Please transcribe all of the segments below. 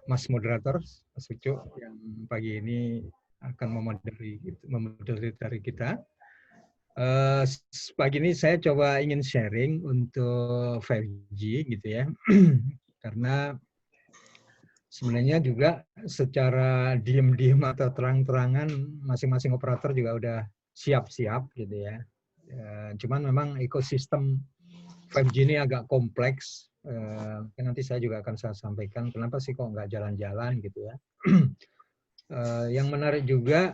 Mas Moderator, Mas Ucu, yang pagi ini akan memoderasi kita. Pagi ini saya coba ingin sharing untuk 5G gitu ya, karena sebenarnya juga secara diem-diem atau terang-terangan masing-masing operator juga udah siap-siap gitu ya. Cuman memang ekosistem 5G ini agak kompleks. Nanti saya juga akan saya sampaikan kenapa sih kok nggak jalan-jalan gitu ya. Yang menarik juga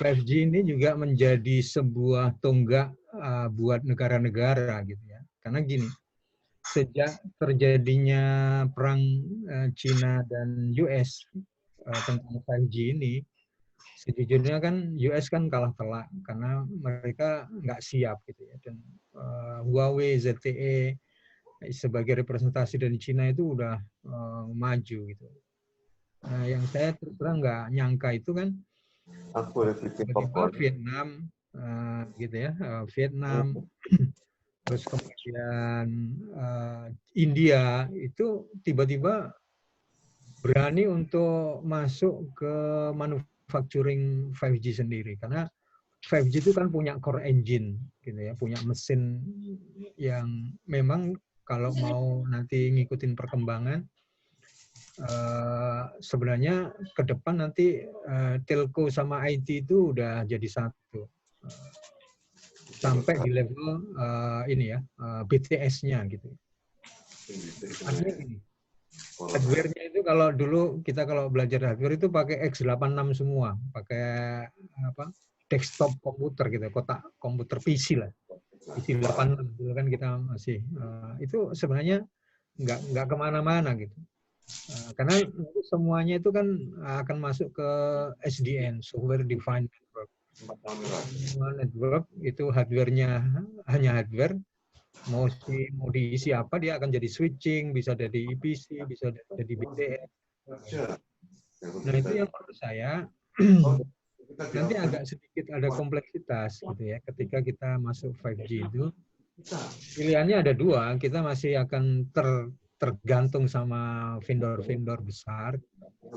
5G ini juga menjadi sebuah tonggak buat negara-negara gitu ya. Karena gini, sejak terjadinya perang China dan US tentang 5G ini, sejujurnya kan US kan kalah telak karena mereka nggak siap gitu ya. Dan Huawei, ZTE sebagai representasi dari China itu udah maju gitu. Nah, yang saya terus terang nggak nyangka itu kan tiba-tiba Vietnam gitu ya, Vietnam, terus kemudian India itu tiba-tiba berani untuk masuk ke manufacturing 5G sendiri karena 5G itu kan punya core engine gitu ya, punya mesin yang memang kalau mau nanti ngikutin perkembangan sebenarnya ke depan nanti telco sama IT itu udah jadi satu sampai di level ini ya BTS-nya gitu. Artinya gini, hardware-nya itu kalau dulu kita kalau belajar hardware itu pakai x86 semua, pakai apa desktop komputer gitu, kotak komputer PC lah, PC 86 dulu kan kita masih itu sebenarnya nggak kemana-mana gitu. Karena semuanya itu kan akan masuk ke SDN, Software Defined Network. Semua network itu hardware-nya hanya hardware, mau diisi apa dia akan jadi switching, bisa jadi EPC, bisa jadi BTS. Nah itu yang menurut saya nanti agak sedikit ada kompleksitas gitu ya ketika kita masuk 5G itu. Pilihannya ada dua, kita masih akan tergantung sama vendor-vendor besar,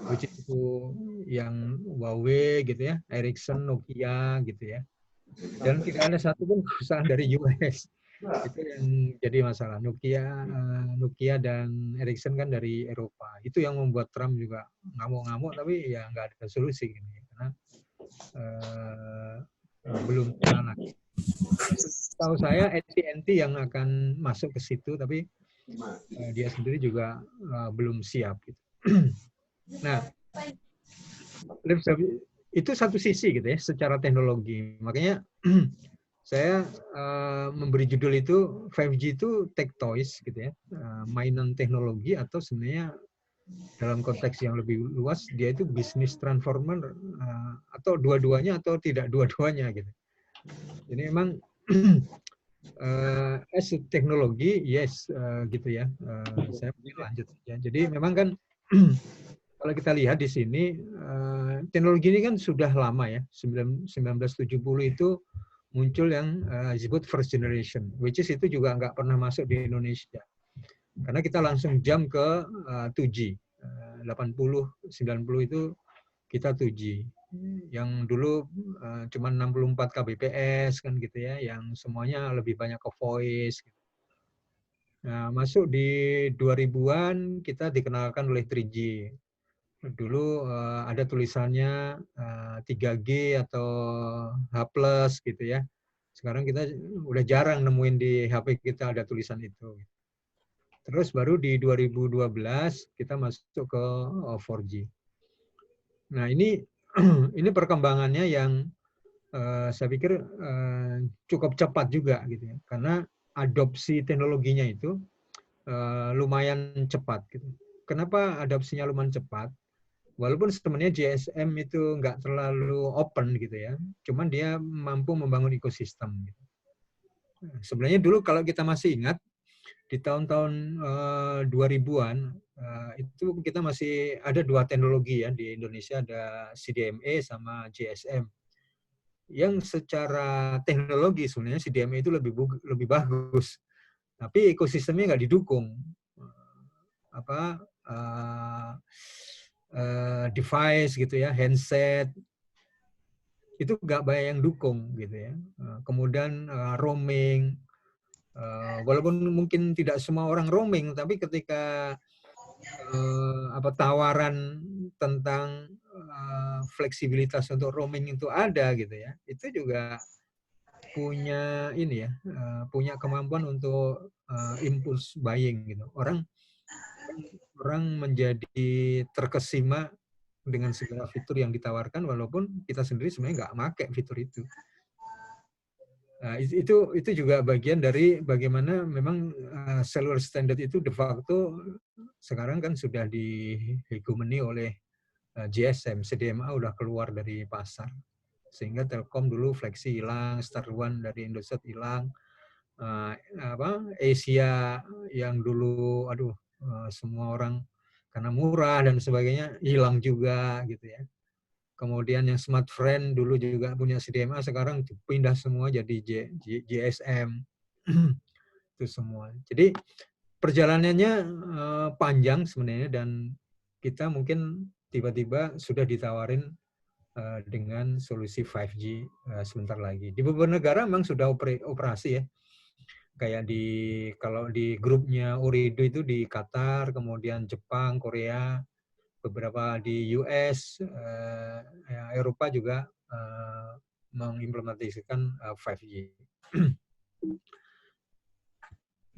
which itu yang Huawei gitu ya, Ericsson, Nokia gitu ya. Dan tidak ada satupun perusahaan dari US. Itu yang jadi masalah. Nokia dan Ericsson kan dari Eropa. Itu yang membuat Trump juga ngamuk-ngamuk, tapi ya nggak ada solusi gitu ya. Karena belum jalan. Tahu saya AT&T yang akan masuk ke situ, tapi dia sendiri juga belum siap. Gitu. Nah, itu satu sisi gitu ya, secara teknologi. Makanya saya memberi judul itu 5G itu tech toys gitu ya, mainan teknologi atau sebenarnya dalam konteks yang lebih luas dia itu bisnis transformer atau dua-duanya atau tidak dua-duanya gitu. Jadi memang as teknologi yes gitu ya. Saya lanjut ya. Jadi memang kan kalau kita lihat di sini teknologi ini kan sudah lama ya. 1970 itu muncul yang disebut first generation, which is itu juga nggak pernah masuk di Indonesia. Karena kita langsung jump ke 2G. 80, 90 itu kita 2G. Yang dulu cuma 64 kbps kan gitu ya, yang semuanya lebih banyak ke voice. Nah, masuk di 2000-an kita dikenalkan oleh 3G. Dulu ada tulisannya 3G atau H+ gitu ya. Sekarang kita udah jarang nemuin di HP kita ada tulisan itu. Terus baru di 2012 kita masuk ke 4G. Nah ini perkembangannya yang saya pikir cukup cepat juga gitu ya, karena adopsi teknologinya itu lumayan cepat. Gitu. Kenapa adopsinya lumayan cepat? Walaupun sebenarnya GSM itu nggak terlalu open gitu ya, cuman dia mampu membangun ekosistem. Gitu. Sebenarnya dulu kalau kita masih ingat, di tahun-tahun 2000-an itu kita masih ada dua teknologi ya di Indonesia, ada CDMA sama GSM. Yang secara teknologi sebenarnya CDMA itu lebih bagus, tapi ekosistemnya nggak didukung. device gitu ya, handset, itu nggak banyak yang dukung gitu ya. Kemudian roaming, walaupun mungkin tidak semua orang roaming, tapi ketika tawaran tentang fleksibilitas untuk roaming itu ada gitu ya, itu juga punya ini ya, punya kemampuan untuk impulse buying gitu. Orang menjadi terkesima dengan segala fitur yang ditawarkan, walaupun kita sendiri sebenarnya nggak pakai fitur itu. Nah, itu juga bagian dari bagaimana memang cellular standard itu de facto sekarang kan sudah dihegemoni oleh GSM, CDMA udah keluar dari pasar. Sehingga Telkom dulu Fleksi hilang, Star One dari Indosat hilang, Asia yang dulu semua orang karena murah dan sebagainya hilang juga gitu ya. Kemudian yang Smartfren dulu juga punya CDMA, sekarang pindah semua jadi GSM. Itu semua. Jadi perjalanannya panjang sebenarnya, dan kita mungkin tiba-tiba sudah ditawarin dengan solusi 5G sebentar lagi. Di beberapa negara memang sudah operasi ya. Kayak kalau di grupnya Ooredoo itu di Qatar, kemudian Jepang, Korea, beberapa di US, Eropa juga mengimplementasikan 5G.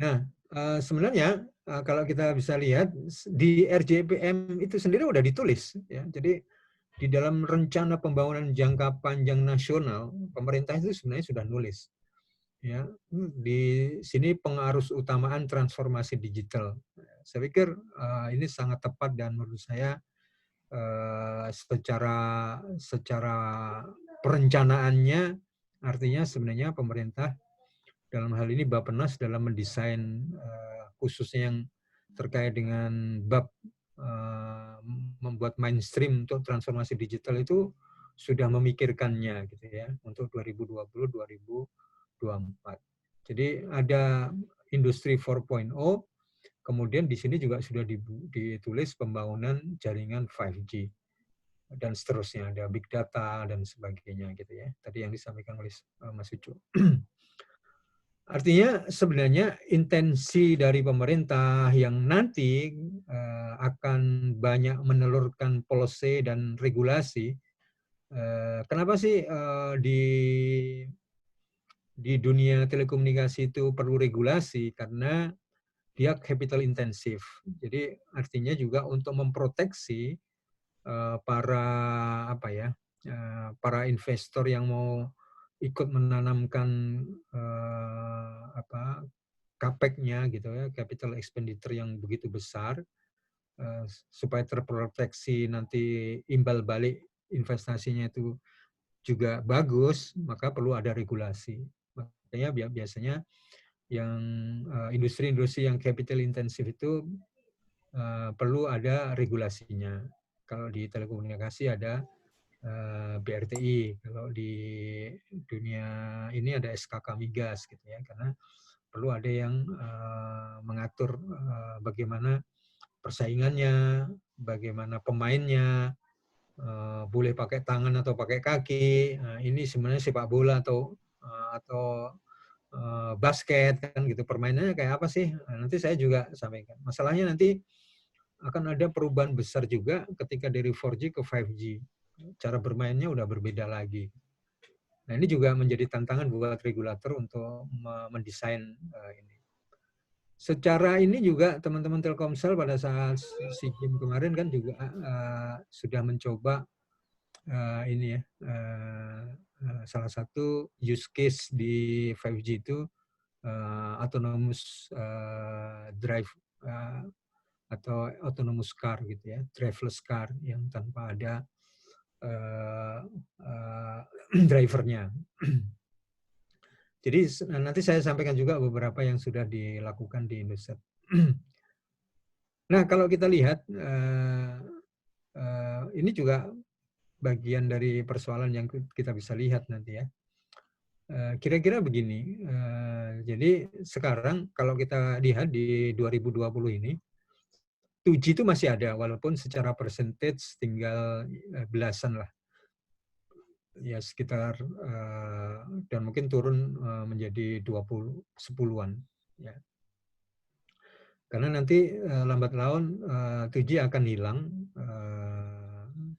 Nah, sebenarnya kalau kita bisa lihat di RJPM itu sendiri udah ditulis ya. Jadi di dalam rencana pembangunan jangka panjang nasional, pemerintah itu sebenarnya sudah nulis ya, di sini pengarus utamaan transformasi digital. Saya pikir ini sangat tepat, dan menurut saya secara perencanaannya, artinya sebenarnya pemerintah dalam hal ini Bappenas dalam mendesain khususnya yang terkait dengan bab membuat mainstream untuk transformasi digital itu sudah memikirkannya gitu ya, untuk 2020-2024. Jadi ada industri 4.0, kemudian di sini juga sudah ditulis pembangunan jaringan 5G dan seterusnya, ada big data dan sebagainya gitu ya. Tadi yang disampaikan oleh Mas Ucu. Artinya sebenarnya intensi dari pemerintah yang nanti akan banyak menelurkan policy dan regulasi. Kenapa sih di dunia telekomunikasi itu perlu regulasi? Karena dia capital intensif. Jadi artinya juga untuk memproteksi para para investor yang mau ikut menanamkan CapEx-nya gitu ya, capital expenditure yang begitu besar, supaya terproteksi nanti imbal balik investasinya itu juga bagus, maka perlu ada regulasi. Makanya biasanya yang industri-industri yang capital intensif itu perlu ada regulasinya. Kalau di telekomunikasi ada BRTI, kalau di dunia ini ada SKK Migas gitu ya, karena perlu ada yang mengatur bagaimana persaingannya, bagaimana pemainnya, boleh pakai tangan atau pakai kaki. Nah, ini sebenarnya sepak bola atau basket kan gitu, permainannya kayak apa sih? Nah, nanti saya juga sampaikan. Masalahnya nanti akan ada perubahan besar juga ketika dari 4G ke 5G. Cara bermainnya udah berbeda lagi. Nah, ini juga menjadi tantangan buat regulator untuk mendesain ini. Secara ini juga teman-teman Telkomsel pada saat SEA Games kemarin kan juga sudah mencoba ini ya, salah satu use case di 5G itu autonomous drive atau autonomous car gitu ya, driverless car yang tanpa ada drivernya. Jadi nanti saya sampaikan juga beberapa yang sudah dilakukan di Indosat. Nah, kalau kita lihat ini juga bagian dari persoalan yang kita bisa lihat nanti ya. Kira-kira begini, jadi sekarang kalau kita lihat di 2020 ini, 2G itu masih ada, walaupun secara percentage tinggal belasan lah. Ya sekitar, dan mungkin turun menjadi 10-an. Ya. Karena nanti lambat laun 2G akan hilang,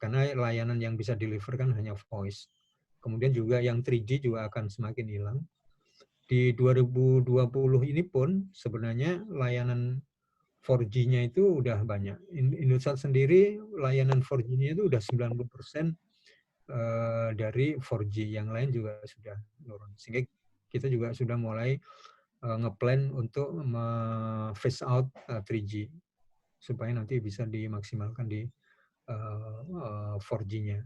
karena layanan yang bisa deliver kan hanya voice. Kemudian juga yang 3G juga akan semakin hilang. Di 2020 ini pun sebenarnya layanan 4G-nya itu udah banyak. Indosat sendiri layanan 4G-nya itu udah 90% dari 4G. Yang lain juga sudah turun. Sehingga kita juga sudah mulai ngeplan untuk phase out 3G supaya nanti bisa dimaksimalkan di 4G-nya.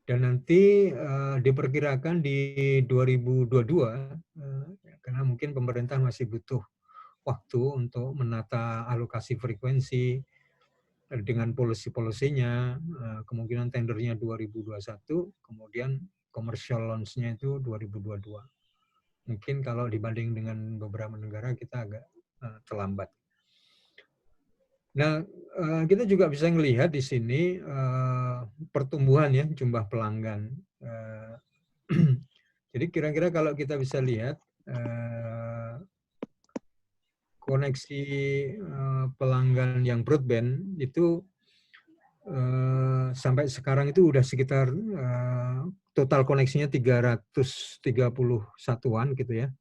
Dan nanti diperkirakan di 2022, karena mungkin pemerintah masih butuh waktu untuk menata alokasi frekuensi dengan policy-polisinya, kemungkinan tendernya 2021, kemudian commercial launch-nya itu 2022. Mungkin kalau dibanding dengan beberapa negara kita agak terlambat. Nah, kita juga bisa melihat di sini pertumbuhan ya jumlah pelanggan. Jadi kira-kira kalau kita bisa lihat koneksi pelanggan yang broadband itu sampai sekarang itu udah sekitar total koneksinya 331-an gitu ya.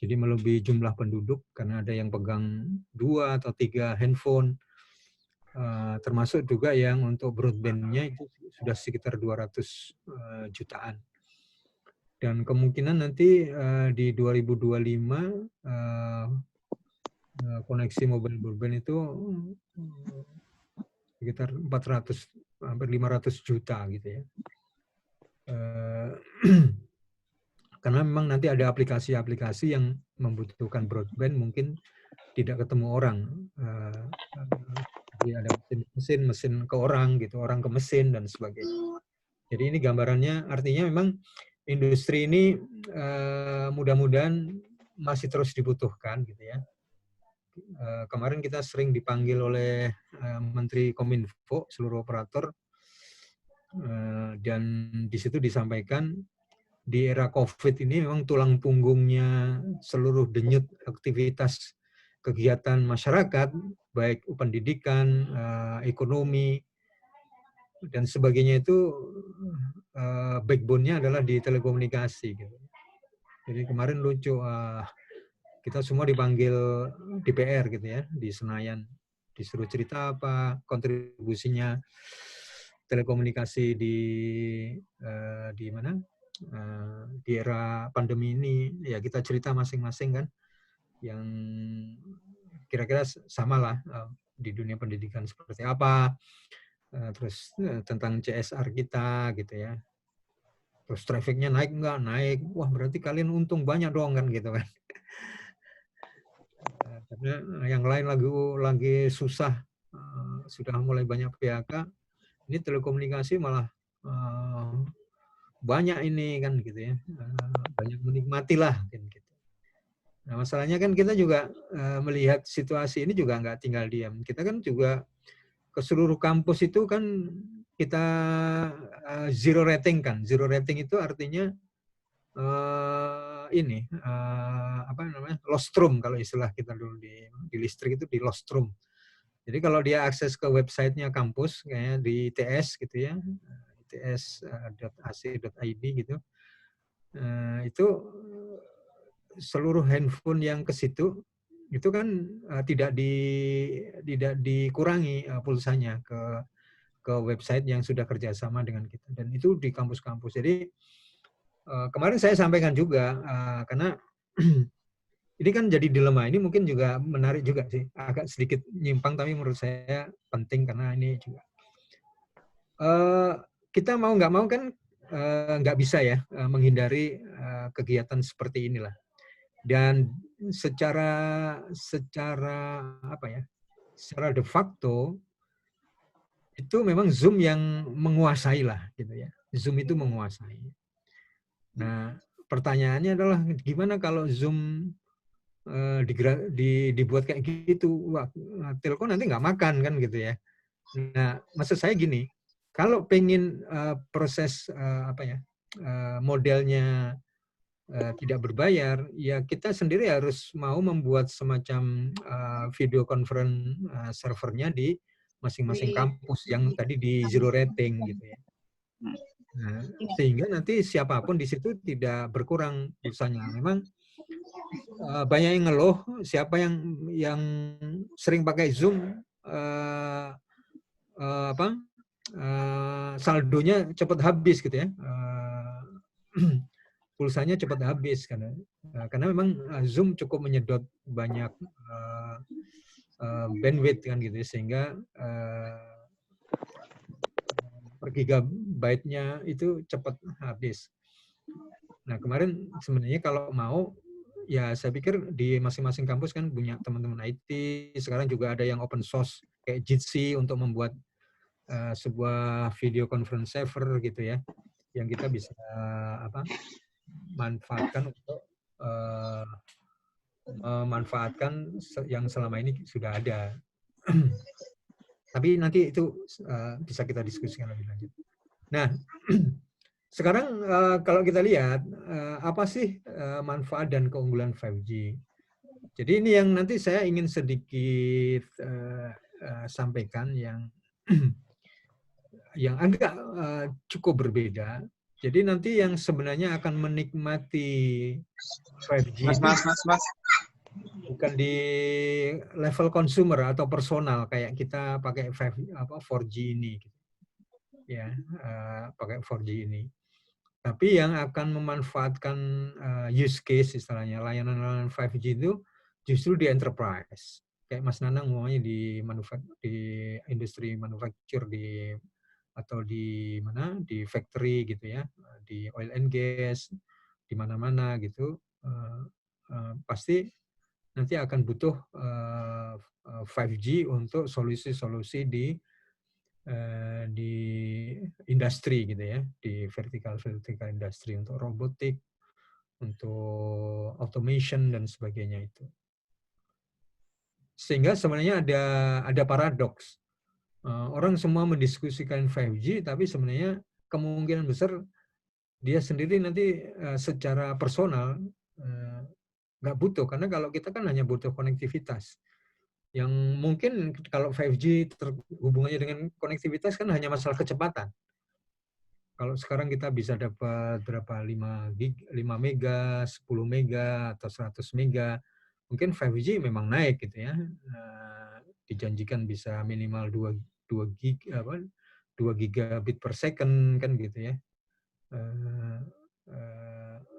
Jadi melebihi jumlah penduduk karena ada yang pegang 2 atau 3 handphone. Termasuk juga yang untuk broadband-nya itu sudah sekitar 200 jutaan. Dan kemungkinan nanti di 2025 koneksi mobile broadband itu sekitar 400, hampir 500 juta gitu ya. Karena memang nanti ada aplikasi-aplikasi yang membutuhkan broadband mungkin tidak ketemu orang. Jadi ada mesin ke orang gitu, orang ke mesin dan sebagainya. Jadi ini gambarannya, artinya memang industri ini mudah-mudahan masih terus dibutuhkan gitu ya. Kemarin kita sering dipanggil oleh Menteri Kominfo, seluruh operator, dan di situ disampaikan di era COVID ini memang tulang punggungnya seluruh denyut aktivitas kegiatan masyarakat, baik pendidikan, ekonomi, dan sebagainya itu backbone-nya adalah di telekomunikasi. Gitu. Jadi kemarin lucu, kita semua dipanggil DPR gitu ya, di Senayan. Disuruh cerita apa kontribusinya telekomunikasi di mana? Di era pandemi ini. Ya kita cerita masing-masing kan. Yang kira-kira sama lah di dunia pendidikan seperti apa, terus tentang CSR kita gitu ya, terus trafficnya naik enggak, naik, wah berarti kalian untung banyak dong kan gitu kan. Karena yang lain lagi susah, sudah mulai banyak PHK, ini telekomunikasi malah banyak ini kan gitu ya, banyak menikmati lah kan gitu. Nah, masalahnya kan kita juga melihat situasi ini juga nggak tinggal diam. Kita kan juga ke seluruh kampus itu kan kita zero rating kan. Zero rating itu artinya ini apa namanya, lost room kalau istilah kita dulu di listrik itu di lost room. Jadi kalau dia akses ke websitenya kampus kayak di ITS gitu ya, its.ac.id gitu, itu seluruh handphone yang ke situ itu kan tidak dikurangi pulsanya ke website yang sudah kerjasama dengan kita, dan itu di kampus-kampus. Jadi kemarin saya sampaikan juga karena ini kan jadi dilema, ini mungkin juga menarik juga sih, agak sedikit nyimpang tapi menurut saya penting karena ini juga kita mau nggak mau kan nggak bisa ya menghindari kegiatan seperti inilah. Dan secara apa ya, secara de facto itu memang Zoom yang menguasai lah gitu ya. Zoom itu menguasai. Nah, pertanyaannya adalah gimana kalau Zoom dibuat kayak gitu, wah, telco nanti nggak makan kan gitu ya. Nah, maksud saya gini, kalau pengen proses modelnya tidak berbayar, ya kita sendiri harus mau membuat semacam video conference servernya di masing-masing kampus yang tadi di zero rating gitu ya. Nah, sehingga nanti siapapun di situ tidak berkurang pulsanya. Memang banyak yang ngeluh, siapa yang sering pakai Zoom saldonya cepat habis gitu ya. Pulsanya cepat habis karena memang Zoom cukup menyedot banyak bandwidth kan gitu ya, sehingga per gigabyte-nya itu cepat habis. Nah, kemarin sebenarnya kalau mau ya saya pikir di masing-masing kampus kan punya teman-teman IT, sekarang juga ada yang open source kayak Jitsi untuk membuat sebuah video conference server gitu ya, yang kita bisa manfaatkan untuk memanfaatkan yang selama ini sudah ada. Tapi nanti itu bisa kita diskusikan lebih lanjut. Nah, sekarang kalau kita lihat apa sih manfaat dan keunggulan 5G. Jadi ini yang nanti saya ingin sedikit sampaikan yang agak cukup berbeda. Jadi nanti yang sebenarnya akan menikmati 5G Mas. bukan di level consumer atau personal kayak kita pakai 4G ini, ya pakai 4G ini. Tapi yang akan memanfaatkan use case istilahnya layanan 5G itu justru di enterprise. Kayak Mas Nanang ngomongnya di industri manufacture atau di mana di factory gitu ya, di oil and gas, di mana-mana gitu, pasti nanti akan butuh 5G untuk solusi-solusi di industri gitu ya, di vertical industri untuk robotik, untuk automation dan sebagainya itu. Sehingga sebenarnya ada paradoks. Orang semua mendiskusikan 5G, tapi sebenarnya kemungkinan besar dia sendiri nanti secara personal nggak butuh, karena kalau kita kan hanya butuh konektivitas. Yang mungkin kalau 5G hubungannya dengan konektivitas kan hanya masalah kecepatan. Kalau sekarang kita bisa dapat berapa 5 mega, 10 mega atau 100 mega, mungkin 5G memang naik gitu ya. Dijanjikan bisa minimal 2 gigabit per second kan gitu ya.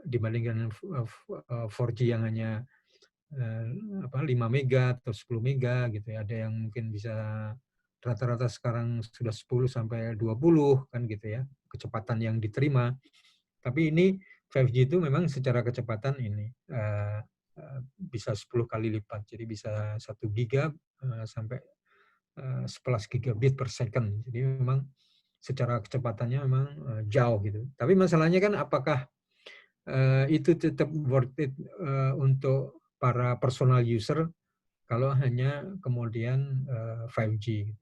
Dibandingkan 4G yang hanya 5 mega atau 10 mega gitu ya. Ada yang mungkin bisa rata-rata sekarang sudah 10 sampai 20 kan gitu ya, kecepatan yang diterima. Tapi ini 5G itu memang secara kecepatan ini bisa 10 kali lipat. Jadi bisa 1 giga sampai 11 gigabit per second. Jadi memang secara kecepatannya memang jauh gitu. Tapi masalahnya kan apakah itu tetap worth it untuk para personal user kalau hanya kemudian 5G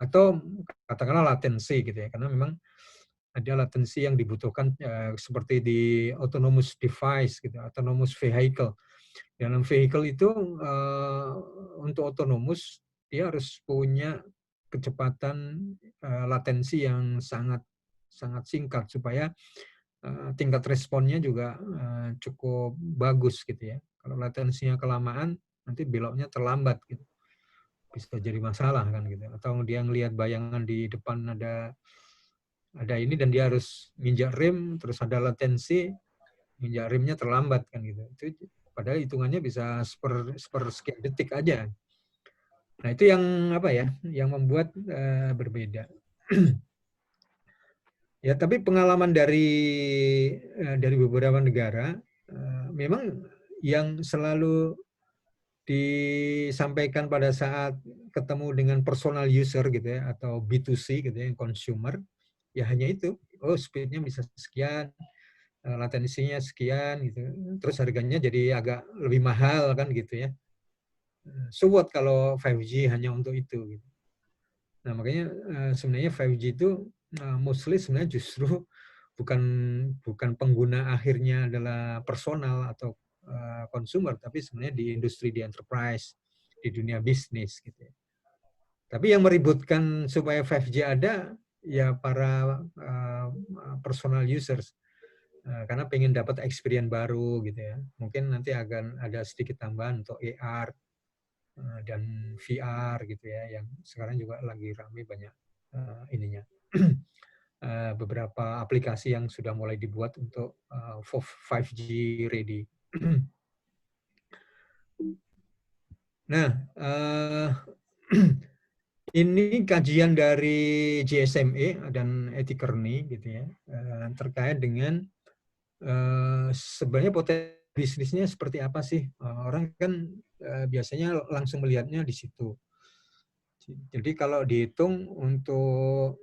atau katakanlah latensi gitu ya, karena memang ada latensi yang dibutuhkan seperti di autonomous device gitu, autonomous vehicle. Dalam vehicle itu untuk autonomous dia harus punya kecepatan latensi yang sangat singkat supaya tingkat responnya juga cukup bagus gitu ya. Kalau latensinya kelamaan nanti beloknya terlambat gitu. Bisa jadi masalah kan gitu. Atau dia ngelihat bayangan di depan ada ini dan dia harus nginjak rem terus ada latensi, nginjak remnya terlambat kan gitu. Itu padahal hitungannya bisa sekian detik aja. Nah, itu yang yang membuat berbeda. Ya, tapi pengalaman dari beberapa negara memang yang selalu disampaikan pada saat ketemu dengan personal user gitu ya, atau B2C gitu ya, consumer, ya hanya itu, oh speednya bisa sekian, latensinya sekian gitu. Terus harganya jadi agak lebih mahal kan gitu ya. So what kalau 5G hanya untuk itu gitu. Nah, makanya sebenarnya 5G itu mostly sebenarnya justru bukan pengguna akhirnya adalah personal atau consumer, tapi sebenarnya di industri, di enterprise, di dunia bisnis gitu ya. Tapi yang meributkan supaya 5G ada ya para personal users. Karena pengen dapat experience baru gitu ya. Mungkin nanti akan ada sedikit tambahan untuk AR dan VR gitu ya, yang sekarang juga lagi ramai banyak ininya. Beberapa aplikasi yang sudah mulai dibuat untuk 5G ready. Nah, ini kajian dari GSMA dan Etiquette gitu ya, terkait dengan sebenarnya potensi bisnisnya seperti apa sih? Orang kan biasanya langsung melihatnya di situ. Jadi kalau dihitung untuk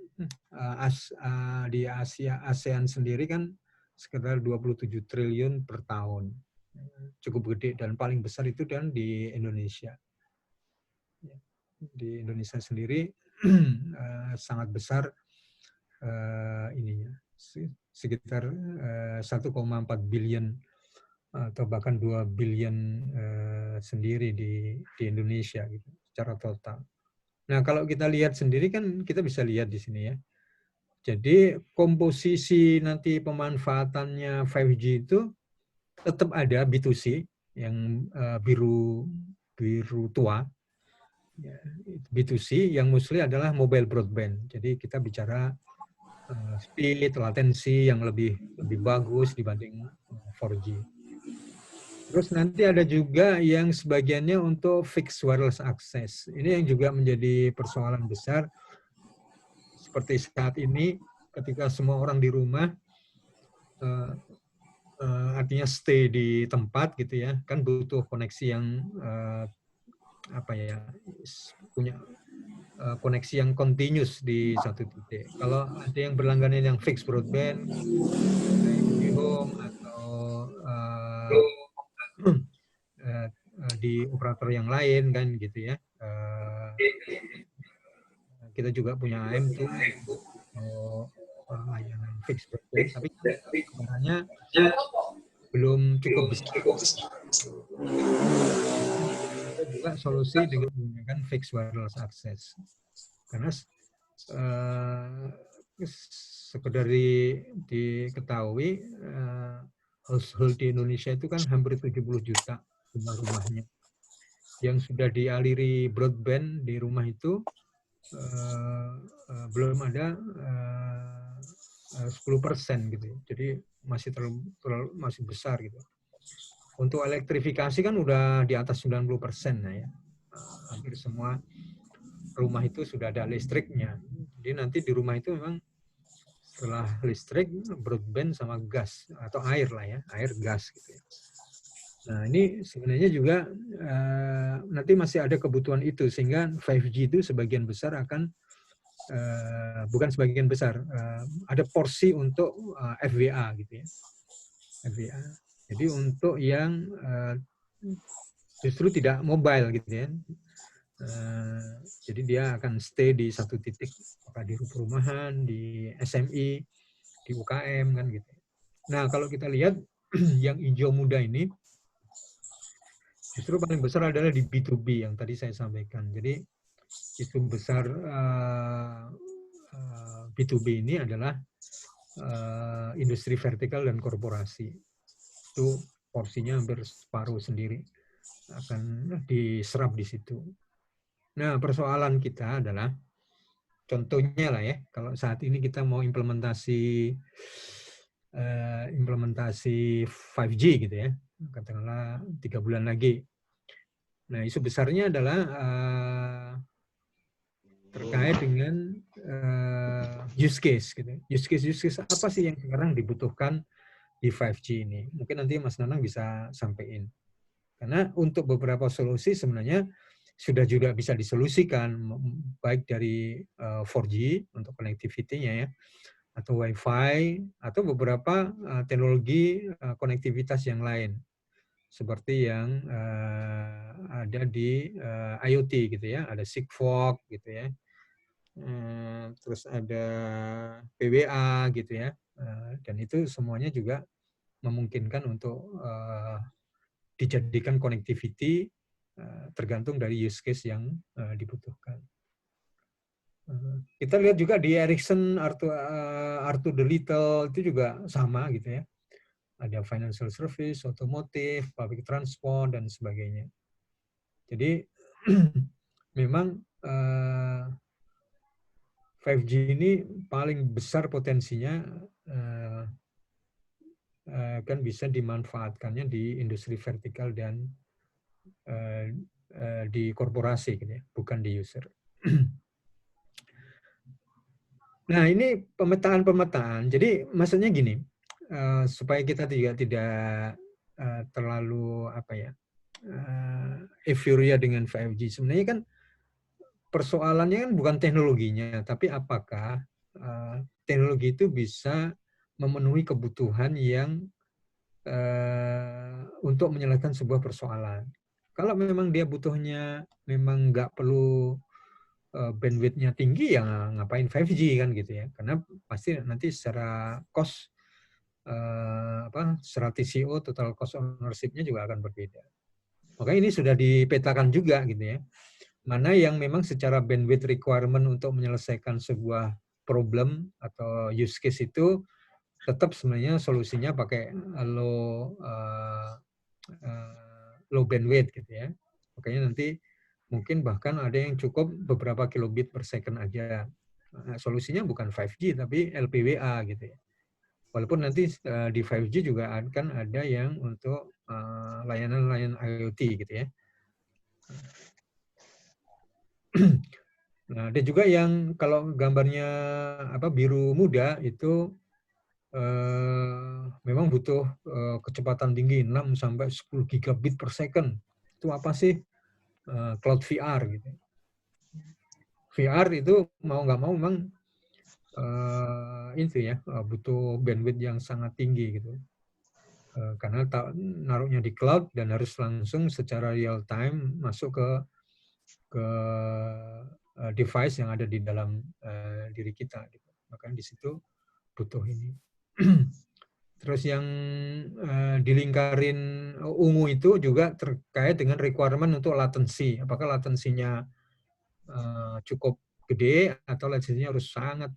di ASEAN sendiri kan sekitar 27 triliun per tahun. Cukup gede dan paling besar itu dan di Indonesia. Di Indonesia sendiri sangat besar ininya, sekitar 1,4 billion atau bahkan 2 billion sendiri di Indonesia gitu secara total. Nah, kalau kita lihat sendiri kan kita bisa lihat di sini ya. Jadi komposisi nanti pemanfaatannya 5G itu tetap ada B2C yang biru tua. B2C yang mostly adalah mobile broadband. Jadi kita bicara speed, latensi yang lebih bagus dibanding 4G. Terus nanti ada juga yang sebagiannya untuk fixed wireless access. Ini yang juga menjadi persoalan besar. Seperti saat ini, ketika semua orang di rumah, artinya stay di tempat gitu ya, kan butuh koneksi yang punya koneksi yang continuous di satu titik. Kalau ada yang berlangganan yang fixed broadband, di home atau di operator yang lain kan gitu ya. Kita juga punya AM2 layanan fixed broadband, tapi kebenarannya belum cukup besar. Ada juga solusi dengan menggunakan fixed wireless access. Karena sekedar diketahui household di Indonesia itu kan hampir 70 juta rumah-rumahnya. Yang sudah dialiri broadband di rumah itu belum ada 10% gitu. Jadi masih masih besar gitu. Untuk elektrifikasi kan udah di atas 90% nah ya. Hampir semua rumah itu sudah ada listriknya. Jadi nanti di rumah itu memang setelah listrik, broadband sama gas atau air lah ya, air gas gitu ya. Nah ini sebenarnya juga nanti masih ada kebutuhan itu sehingga 5G itu sebagian besar akan bukan sebagian besar, ada porsi untuk FWA gitu ya, FWA. Jadi untuk yang justru tidak mobile gitu ya. Jadi dia akan stay di satu titik, apakah di perumahan, di SMI, di UKM kan gitu. Nah kalau kita lihat yang hijau muda ini justru paling besar adalah di B2B yang tadi saya sampaikan. Jadi isu besar B2B ini adalah industri vertikal dan korporasi. Itu porsinya hampir separuh sendiri akan diserap di situ. Nah, persoalan kita adalah contohnya lah ya, kalau saat ini kita mau implementasi 5G gitu ya, katakanlah 3 bulan lagi. Nah, isu besarnya adalah terkait dengan use case gitu. Use case apa sih yang sekarang dibutuhkan di 5G ini? Mungkin nanti Mas Nanang bisa sampaikan. Karena untuk beberapa solusi sebenarnya sudah juga bisa disolusikan baik dari 4G untuk connectivity-nya ya, atau Wi-Fi, atau beberapa teknologi konektivitas yang lain, seperti yang ada di IoT gitu ya, ada Sigfox gitu ya, terus ada PWA gitu ya, dan itu semuanya juga memungkinkan untuk dijadikan connectivity tergantung dari use case yang dibutuhkan. Kita lihat juga di Ericsson, R2 the Little itu juga sama gitu ya. Ada financial service, otomotif, public transport, dan sebagainya. Jadi memang 5G ini paling besar potensinya kan bisa dimanfaatkannya di industri vertikal dan di korporasi gitu ya, bukan di user. Nah, ini pemetaan. Jadi maksudnya gini, supaya kita juga tidak terlalu apa ya, euforia dengan 5G. Sebenarnya kan persoalannya kan bukan teknologinya, tapi apakah teknologi itu bisa memenuhi kebutuhan yang untuk menyelesaikan sebuah persoalan. Kalau memang dia butuhnya memang nggak perlu bandwidth-nya tinggi, ya ngapain 5G kan gitu ya. Karena pasti nanti secara cost, secara TCO, total cost ownership-nya juga akan berbeda. Makanya ini sudah dipetakan juga gitu ya. Mana yang memang secara bandwidth requirement untuk menyelesaikan sebuah problem atau use case itu tetap sebenarnya solusinya pakai low bandwidth gitu ya. Makanya nanti mungkin bahkan ada yang cukup beberapa kilobit per second aja. Nah, solusinya bukan 5G tapi LPWA gitu ya. Walaupun nanti di 5G juga akan ada yang untuk layanan-layanan IoT gitu ya. Nah, ada juga yang kalau gambarnya biru muda itu memang butuh kecepatan tinggi 6 sampai 10 gigabit per second. Itu apa sih? Cloud VR gitu. VR itu mau nggak mau memang itu ya butuh bandwidth yang sangat tinggi gitu. Karena naruhnya di cloud dan harus langsung secara real time masuk ke device yang ada di dalam diri kita. Gitu. Makanya di situ butuh ini. Terus yang dilingkarin ungu itu juga terkait dengan requirement untuk latency. Apakah latensinya cukup gede atau latensinya harus sangat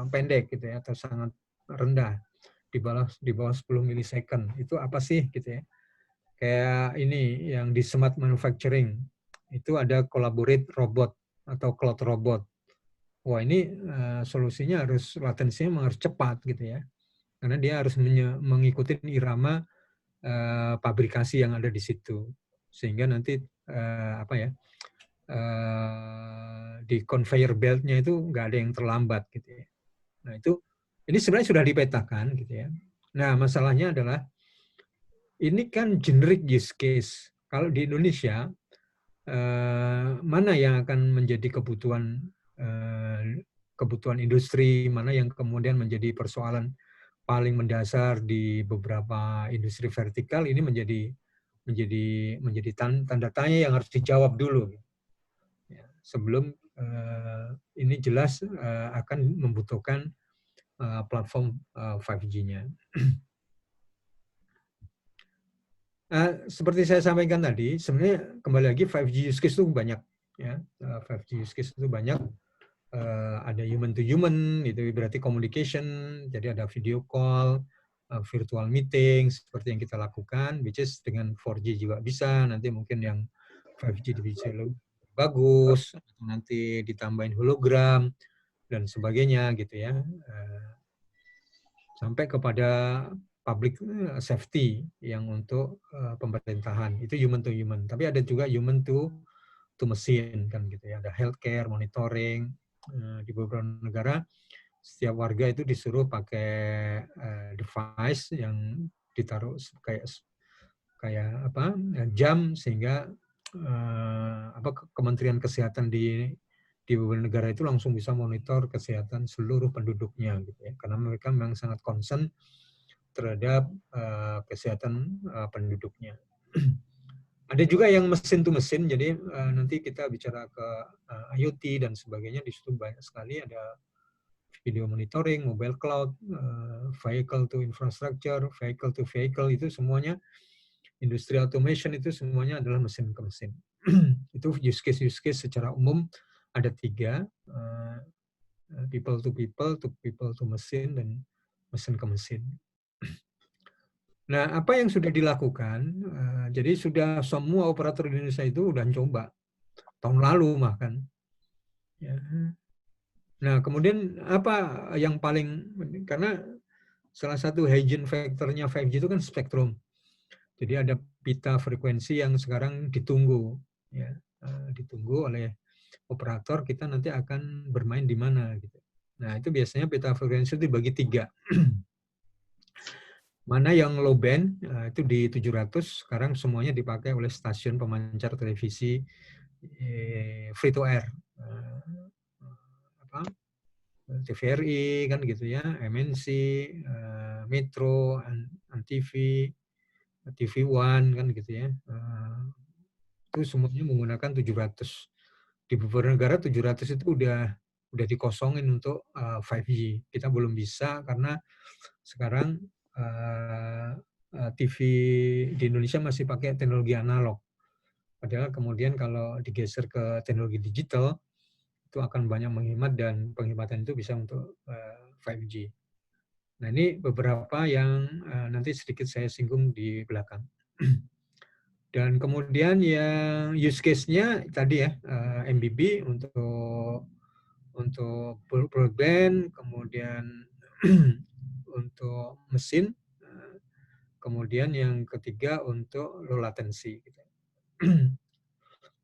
pendek gitu ya, atau sangat rendah di bawah 10 milisecond. Itu apa sih gitu ya? Kayak ini yang di smart manufacturing itu ada collaborate robot atau cloud robot. Wah, ini solusinya harus latensinya harus cepat gitu ya. Karena dia harus mengikuti irama pabrikasi yang ada di situ. Sehingga nanti di conveyor belt-nya itu nggak ada yang terlambat gitu ya. Nah, ini sebenarnya sudah dipetakan gitu ya. Nah, masalahnya adalah ini kan generic use case. Kalau di Indonesia mana yang akan menjadi kebutuhan industri, mana yang kemudian menjadi persoalan paling mendasar di beberapa industri vertikal, ini menjadi tanda tanya yang harus dijawab dulu ya, sebelum ini jelas akan membutuhkan platform 5G-nya. Seperti saya sampaikan tadi, sebenarnya kembali lagi 5G use case itu banyak ya. 5G use case itu banyak. Ada human to human, itu berarti communication, jadi ada video call, virtual meeting seperti yang kita lakukan, which is dengan 4G juga bisa. Nanti mungkin yang 5G bisa lebih bagus, nanti ditambahin hologram dan sebagainya gitu ya. Sampai kepada public safety yang untuk pemerintahan, itu human to human. Tapi ada juga human to machine kan gitu ya. Ada healthcare, monitoring. Di beberapa negara setiap warga itu disuruh pakai device yang ditaruh kayak jam, sehingga Kementerian Kesehatan di di beberapa negara itu langsung bisa monitor kesehatan seluruh penduduknya gitu ya, karena mereka memang sangat concern terhadap kesehatan penduduknya. Ada juga yang mesin to mesin, jadi nanti kita bicara ke IoT dan sebagainya, di situ banyak sekali ada video monitoring, mobile cloud, vehicle to infrastructure, vehicle to vehicle, itu semuanya, industri automation itu semuanya adalah mesin ke mesin. Itu use case secara umum ada 3, people to mesin, dan mesin ke mesin. Nah, apa yang sudah dilakukan, jadi sudah semua operator di Indonesia itu udah coba, tahun lalu bahkan. Ya. Nah, kemudian apa yang paling, karena salah satu hygiene factor-nya 5G itu kan spektrum. Jadi ada pita frekuensi yang sekarang ditunggu, ya, ditunggu oleh operator, kita nanti akan bermain di mana gitu. Nah, itu biasanya pita frekuensi itu dibagi 3. Mana yang low band, itu di 700, sekarang semuanya dipakai oleh stasiun pemancar televisi free to air. TVRI kan gitu ya, MNC, Metro, Antv, TV One kan gitu ya. Itu semuanya menggunakan 700. Di beberapa negara 700 itu udah dikosongin untuk 5G. Kita belum bisa karena sekarang TV di Indonesia masih pakai teknologi analog. Padahal kemudian kalau digeser ke teknologi digital, itu akan banyak menghemat, dan penghematan itu bisa untuk 5G. Nah, ini beberapa yang nanti sedikit saya singgung di belakang. Dan kemudian yang use case-nya tadi ya, MBB untuk broadband, kemudian untuk mesin, kemudian yang ketiga untuk low latency.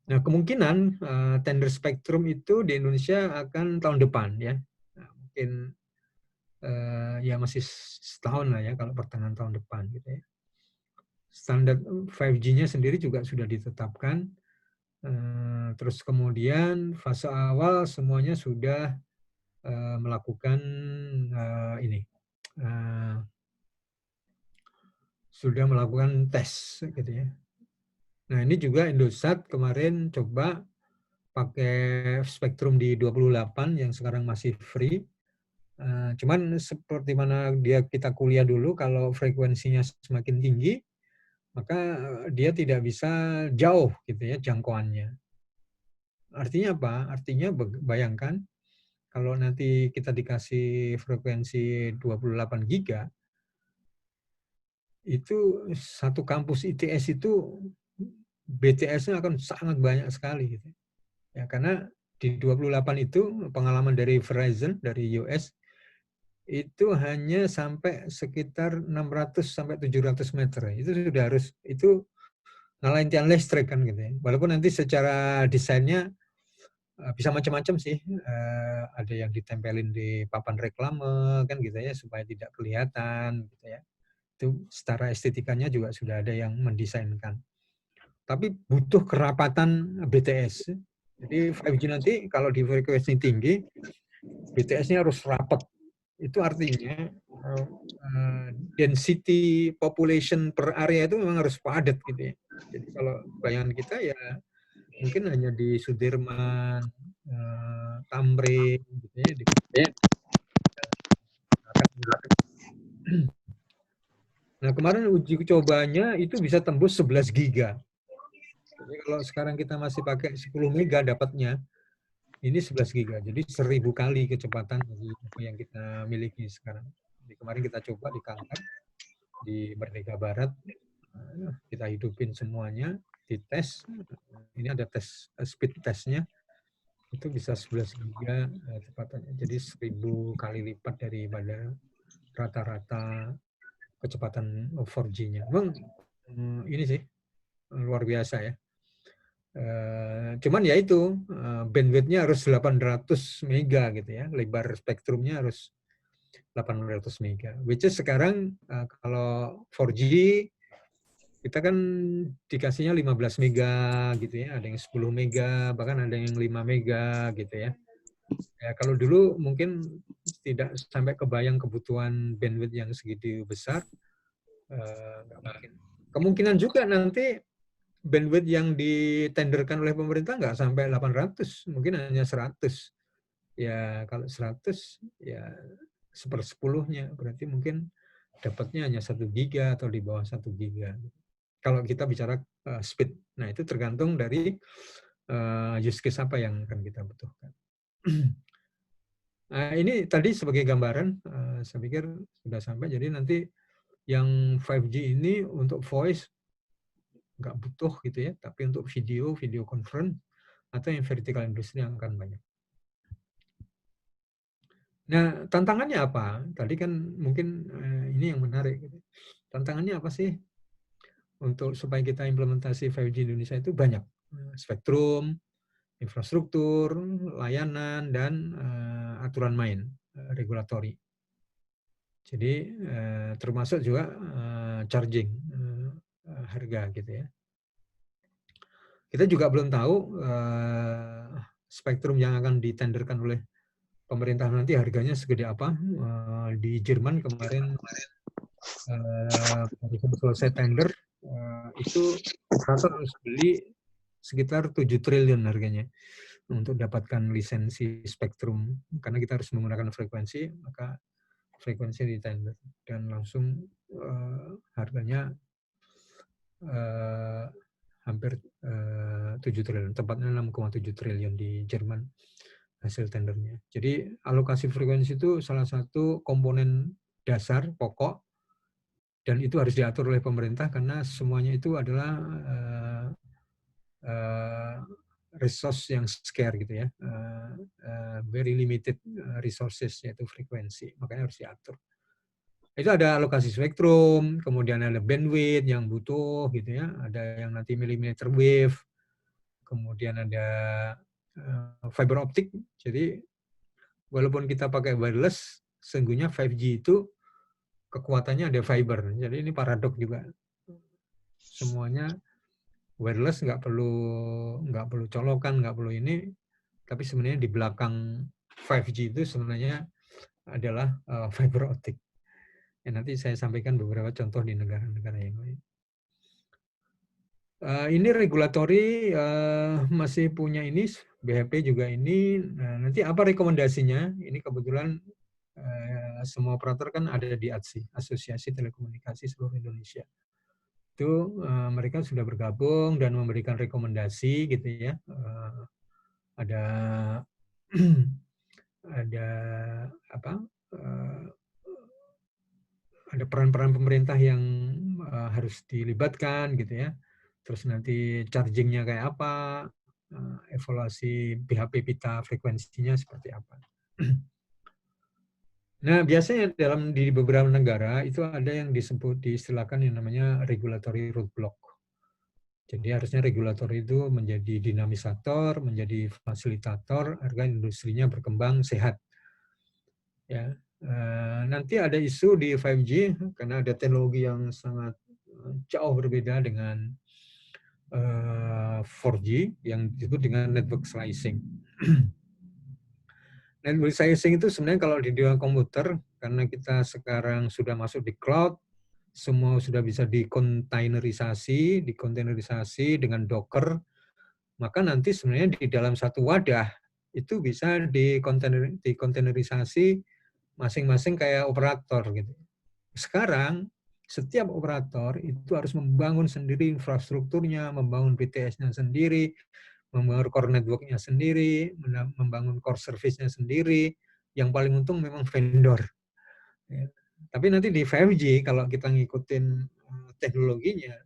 Nah, kemungkinan tender spektrum itu di Indonesia akan tahun depan ya. Nah, mungkin ya masih setahun lah ya kalau pertengahan tahun depan gitu ya. Standar 5G-nya sendiri juga sudah ditetapkan. Terus kemudian fase awal semuanya sudah melakukan ini, sudah melakukan tes gitu ya. Nah, ini juga Indosat kemarin coba pakai spektrum di 28 yang sekarang masih free. Cuman seperti mana kita kuliah dulu, kalau frekuensinya semakin tinggi, maka dia tidak bisa jauh gitu ya jangkauannya. Artinya apa? Artinya bayangkan kalau nanti kita dikasih frekuensi 28 giga, itu satu kampus ITS itu BTS-nya akan sangat banyak sekali gitu. Ya, karena di 28 itu pengalaman dari Verizon dari US itu hanya sampai sekitar 600 sampai 700 meter. Itu sudah harus, itu ngalahin tiang listrik kan gitu ya. Walaupun nanti secara desainnya bisa macam-macam sih. Ada yang ditempelin di papan reklame kan gitu ya supaya tidak kelihatan gitu ya. Itu secara estetikanya juga sudah ada yang mendesainkan. Tapi butuh kerapatan BTS. Jadi 5G nanti kalau di frekuensi tinggi, BTS-nya harus rapat. Itu artinya density population per area itu memang harus padat gitu ya. Jadi kalau bayangan kita ya mungkin hanya di Sudirman, Tamrin gitu ya. Nah, kemarin uji cobanya itu bisa tembus 11 giga. Jadi kalau sekarang kita masih pakai 10 mega dapatnya, ini 11 giga. Jadi 1000 kali kecepatan dari apa yang kita miliki sekarang. Jadi kemarin kita coba di Kalteng, di Merdeka Barat, kita hidupin semuanya, dites. Ini ada tes speed testnya, itu bisa 11 giga kecepatannya. Jadi 1000 kali lipat daripada rata-rata kecepatan 4G-nya. Memang ini sih luar biasa ya. Cuman ya itu bandwidth-nya harus 800 mega gitu ya, lebar spektrumnya harus 800 mega. Which is sekarang kalau 4G kita kan dikasihnya 15 mega gitu ya, ada yang 10 mega, bahkan ada yang 5 mega gitu ya. Ya kalau dulu mungkin tidak sampai kebayang kebutuhan bandwidth yang segitu besar, nggak mungkin. Kemungkinan juga nanti bandwidth yang ditenderkan oleh pemerintah nggak sampai 800, mungkin hanya 100. Ya kalau 100 ya 1/10-nya, berarti mungkin dapatnya hanya 1 giga atau di bawah 1 giga. Kalau kita bicara speed, nah itu tergantung dari use case apa yang akan kita butuhkan. Nah, ini tadi sebagai gambaran, saya pikir sudah sampai. Jadi nanti yang 5G ini untuk voice nggak butuh gitu ya, tapi untuk video conference atau yang vertical industry yang akan banyak. Nah, tantangannya apa? Tadi kan mungkin ini yang menarik. Gitu. Tantangannya apa sih untuk supaya kita implementasi 5G di Indonesia itu banyak. Spektrum, infrastruktur, layanan, dan aturan main, regulatori. Jadi termasuk juga charging, harga gitu ya. Kita juga belum tahu spektrum yang akan ditenderkan oleh pemerintah nanti harganya segede apa. Di Jerman kemarin baru selesai tender, itu operator harus beli sekitar 7 triliun harganya untuk dapatkan lisensi spektrum. Karena kita harus menggunakan frekuensi, maka frekuensi di tender. Dan langsung harganya hampir 7 triliun, tepatnya 6,7 triliun di Jerman hasil tendernya. Jadi alokasi frekuensi itu salah satu komponen dasar pokok dan itu harus diatur oleh pemerintah karena semuanya itu adalah resource yang scarce gitu ya, very limited resources yaitu frekuensi, makanya harus diatur. Itu ada alokasi spektrum, kemudian ada bandwidth yang butuh gitu ya, ada yang nanti millimeter wave, kemudian ada fiber optik. Jadi walaupun kita pakai wireless, sesungguhnya 5G itu kekuatannya ada fiber. Jadi ini paradok juga. Semuanya wireless nggak perlu colokan, nggak perlu ini, tapi sebenarnya di belakang 5G itu sebenarnya adalah fiber optik. Ya, nanti saya sampaikan beberapa contoh di negara-negara yang lain. Ini regulatori masih punya ini, BHP juga ini. Nah, nanti apa rekomendasinya? Ini kebetulan semua operator kan ada di ATSI, Asosiasi Telekomunikasi Seluruh Indonesia. Itu mereka sudah bergabung dan memberikan rekomendasi gitu ya. Ada ada apa? Ada peran-peran pemerintah yang harus dilibatkan gitu ya. Terus nanti chargingnya kayak apa, evaluasi BHP pita frekuensinya seperti apa. Nah, biasanya di beberapa negara itu ada yang diistilahkan yang namanya regulatory roadblock. Jadi harusnya regulator itu menjadi dinamisator, menjadi fasilitator agar industrinya berkembang sehat. Ya, nanti ada isu di 5G karena ada teknologi yang sangat jauh berbeda dengan 4G yang disebut dengan network slicing. Network slicing itu sebenarnya kalau di dunia komputer, karena kita sekarang sudah masuk di cloud, semua sudah bisa dikontainerisasi dengan Docker, maka nanti sebenarnya di dalam satu wadah itu bisa dikontainerisasi masing-masing kayak operator gitu. Sekarang setiap operator itu harus membangun sendiri infrastrukturnya, membangun BTS-nya sendiri, membangun core network-nya sendiri, membangun core service-nya sendiri. Yang paling untung memang vendor. Ya. Tapi nanti di 5G kalau kita ngikutin teknologinya,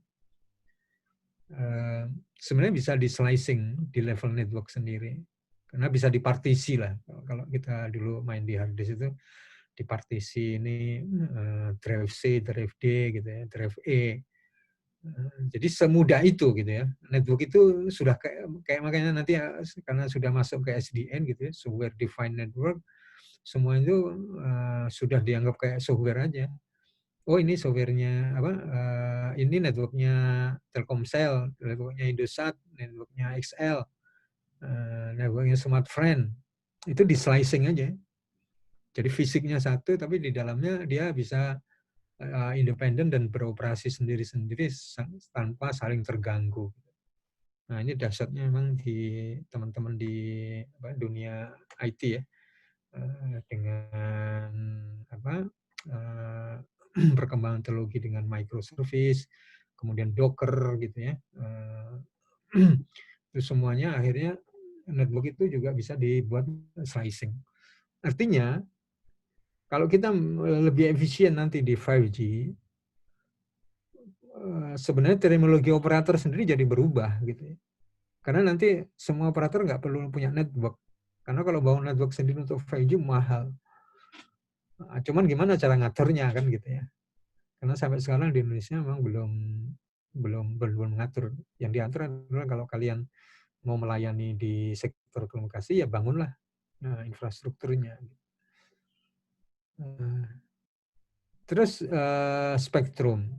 sebenarnya bisa di slicing di level network sendiri. Karena bisa dipartisi lah. Kalau kita dulu main di hard disk itu, dipartisi ini drive C, drive D, gitu ya, drive E. Jadi semudah itu gitu ya. Network itu sudah kayak makanya nanti karena sudah masuk ke SDN gitu ya, software defined network, semua itu sudah dianggap kayak software aja. oh ini softwarenya apa? Ini networknya Telkomsel, networknya Indosat, networknya XL, networknya Smartfren. Itu di slicing aja. Jadi fisiknya satu, tapi di dalamnya dia bisa independen dan beroperasi sendiri-sendiri tanpa saling terganggu. Nah ini dahsyatnya memang di teman-teman di dunia IT ya, dengan perkembangan teknologi dengan microservice, kemudian Docker gitu ya, itu semuanya akhirnya network itu juga bisa dibuat slicing. Artinya kalau kita lebih efisien nanti di 5G, sebenarnya terminologi operator sendiri jadi berubah gitu ya. Karena nanti semua operator nggak perlu punya network. Karena kalau bangun network sendiri untuk 5G mahal. Cuman gimana cara ngaturnya kan gitu ya. Karena sampai sekarang di Indonesia memang belum mengatur. Yang diatur adalah kalau kalian mau melayani di sektor komunikasi ya bangunlah infrastrukturnya. Terus spektrum.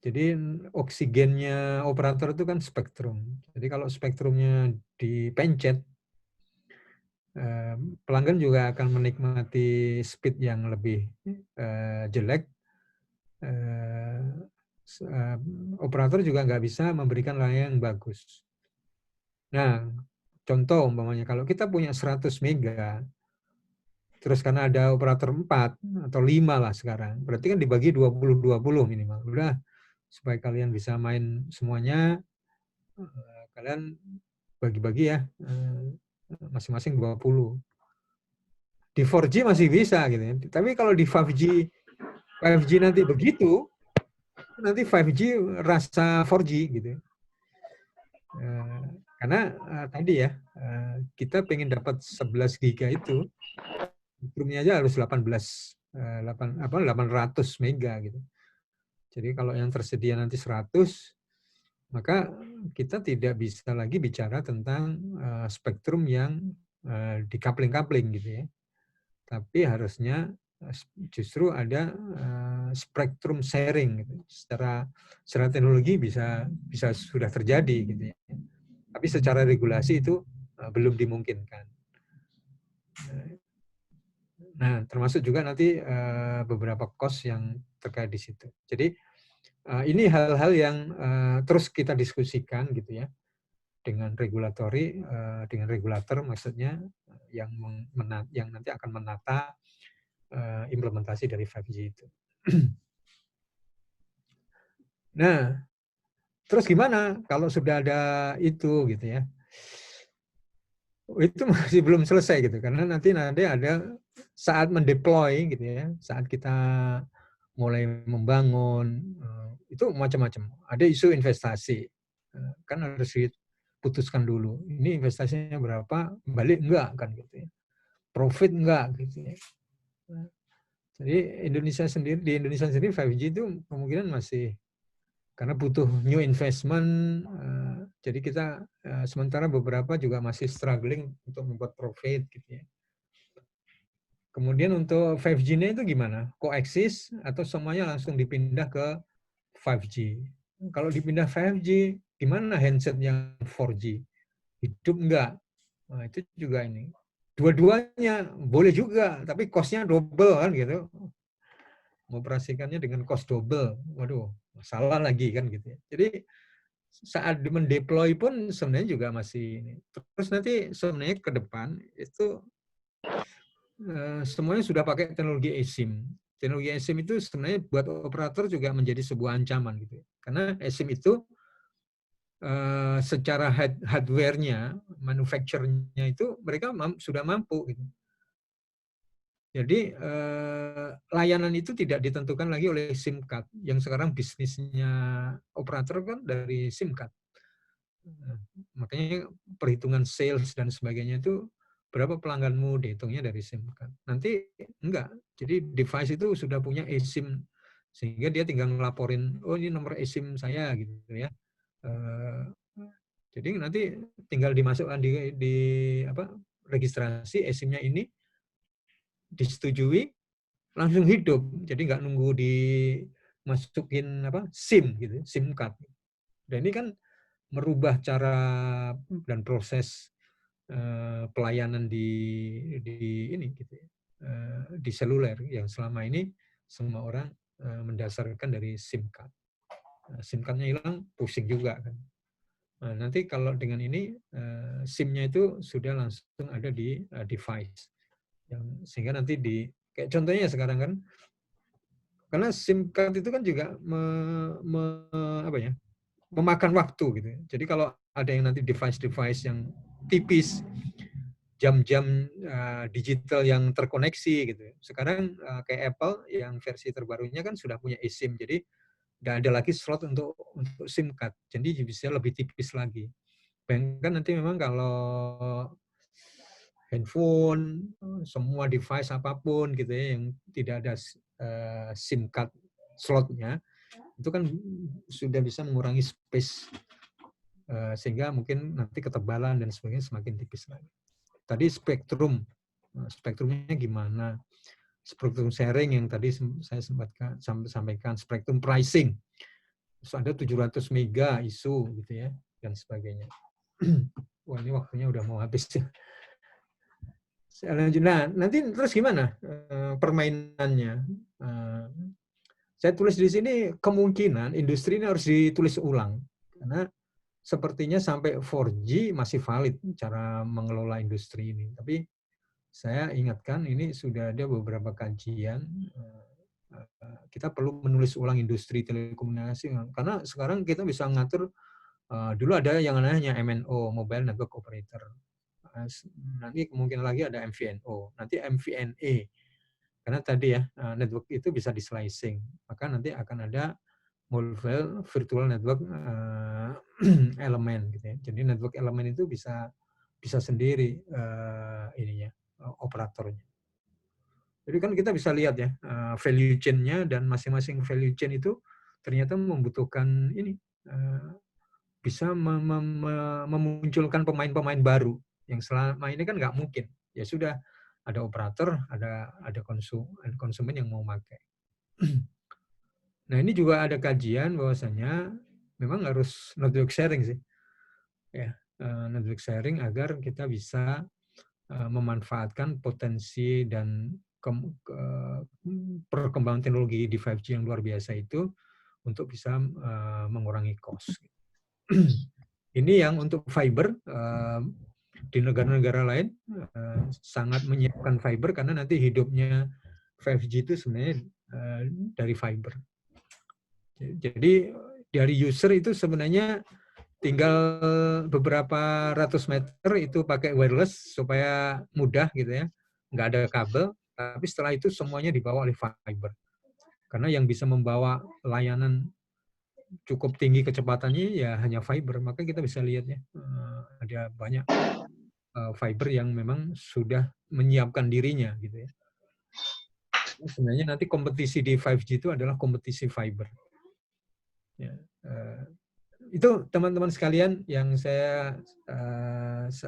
Jadi oksigennya operator itu kan spektrum. Jadi kalau spektrumnya dipencet, pelanggan juga akan menikmati speed yang lebih jelek. Operator juga nggak bisa memberikan layanan yang bagus. Nah, contoh umpamanya kalau kita punya 100 mega, terus karena ada operator 4 atau 5 lah sekarang, berarti kan dibagi 20-20 minimal. Udah, supaya kalian bisa main semuanya, kalian bagi-bagi ya, masing-masing 20. Di 4G masih bisa gitu ya. Tapi kalau di 5G nanti begitu, nanti 5G rasa 4G gitu. Karena tadi ya, kita pengen dapat 11 giga itu, spektrumnya aja harus 800 mega gitu. Jadi kalau yang tersedia nanti 100, maka kita tidak bisa lagi bicara tentang spektrum yang dikapling-kapling gitu ya. Tapi harusnya justru ada spektrum sharing gitu. Secara teknologi bisa sudah terjadi gitu ya. Tapi secara regulasi itu belum dimungkinkan. Nah, termasuk juga nanti beberapa cost yang terkait di situ. Jadi ini hal-hal yang terus kita diskusikan gitu ya dengan dengan regulator maksudnya yang nanti akan menata implementasi dari 5G itu. Nah, terus gimana kalau sudah ada itu gitu ya? Itu masih belum selesai gitu karena nanti ada saat mendeploy gitu ya, saat kita mulai membangun itu macam-macam. Ada isu investasi, kan harus diputuskan dulu. Ini investasinya berapa, balik enggak kan gitu ya, profit enggak gitu ya. Jadi di Indonesia sendiri 5G itu kemungkinan masih karena butuh new investment. Jadi kita sementara beberapa juga masih struggling untuk membuat profit gitu ya. Kemudian untuk 5G-nya itu gimana? Koeksis atau semuanya langsung dipindah ke 5G? Kalau dipindah 5G, gimana handset yang 4G? Hidup enggak? Nah, itu juga ini. Dua-duanya boleh juga, tapi cost-nya double kan gitu. Mengoperasikannya dengan cost double. Waduh, masalah lagi kan gitu ya. Jadi saat mendeploy pun sebenarnya juga masih ini. Terus nanti sebenarnya ke depan itu semuanya sudah pakai teknologi eSIM. Teknologi eSIM itu sebenarnya buat operator juga menjadi sebuah ancaman gitu. Karena eSIM itu secara hardware-nya, manufacture-nya itu mereka sudah mampu gitu. Jadi layanan itu tidak ditentukan lagi oleh SIM card. Yang sekarang bisnisnya operator kan dari SIM card. Makanya perhitungan sales dan sebagainya itu berapa pelangganmu dihitungnya dari SIM card. Nanti enggak. Jadi device itu sudah punya eSIM sehingga dia tinggal ngelaporin, oh ini nomor eSIM saya gitu ya. Jadi nanti tinggal dimasukkan di registrasi eSIM-nya ini disetujui, langsung hidup. Jadi nggak nunggu dimasukin SIM gitu, SIM card. Dan ini kan merubah cara dan proses pelayanan di ini gitu ya, di seluler yang selama ini semua orang mendasarkan dari SIM card. SIM card-nya hilang, pusing juga kan. Nah, nanti kalau dengan ini SIM-nya itu sudah langsung ada di device, sehingga nanti kayak contohnya sekarang kan, karena SIM card itu kan juga memakan waktu gitu. Jadi kalau ada yang nanti device-device yang tipis, jam-jam digital yang terkoneksi gitu. Sekarang kayak Apple yang versi terbarunya kan sudah punya eSIM, jadi nggak ada lagi slot untuk SIM card, jadi bisa lebih tipis lagi. Bayangkan nanti memang kalau handphone, semua device apapun gitu ya yang tidak ada SIM card slotnya, itu kan sudah bisa mengurangi space sehingga mungkin nanti ketebalan dan sebagainya semakin tipis lagi. Tadi spektrumnya gimana? Spektrum sharing yang tadi saya sempat sampaikan, spektrum pricing. Terus ada 700 mega isu gitu ya dan sebagainya. Wah, ini waktunya udah mau habis. Nah, nanti terus gimana permainannya? Saya tulis di sini kemungkinan industri ini harus ditulis ulang karena sepertinya sampai 4G masih valid cara mengelola industri ini. Tapi saya ingatkan ini sudah ada beberapa kajian, kita perlu menulis ulang industri telekomunikasi karena sekarang kita bisa ngatur, dulu ada yang namanya MNO, Mobile Network Operator. Nanti kemungkinan lagi ada MVNO, nanti MVNE. Karena tadi ya, network itu bisa di slicing, maka nanti akan ada mobile virtual network elemen gitu ya. Jadi network elemen itu bisa sendiri operatornya. Jadi kan kita bisa lihat ya value chain-nya, dan masing-masing value chain itu ternyata membutuhkan ini bisa memunculkan pemain-pemain baru yang selama ini kan nggak mungkin. Ya sudah ada operator, ada konsumen yang mau pakai. Nah, ini juga ada kajian bahwasanya memang harus network sharing sih. Ya, network sharing agar kita bisa memanfaatkan potensi dan perkembangan teknologi di 5G yang luar biasa itu untuk bisa mengurangi cost. Ini yang untuk fiber, di negara-negara lain sangat menyiapkan fiber karena nanti hidupnya 5G itu sebenarnya dari fiber. Jadi dari user itu sebenarnya tinggal beberapa ratus meter itu pakai wireless supaya mudah gitu ya, nggak ada kabel, tapi setelah itu semuanya dibawa oleh fiber. Karena yang bisa membawa layanan cukup tinggi kecepatannya ya hanya fiber, maka kita bisa lihat ya ada banyak fiber yang memang sudah menyiapkan dirinya gitu ya. Sebenarnya nanti kompetisi di 5G itu adalah kompetisi fiber. Ya, itu teman-teman sekalian yang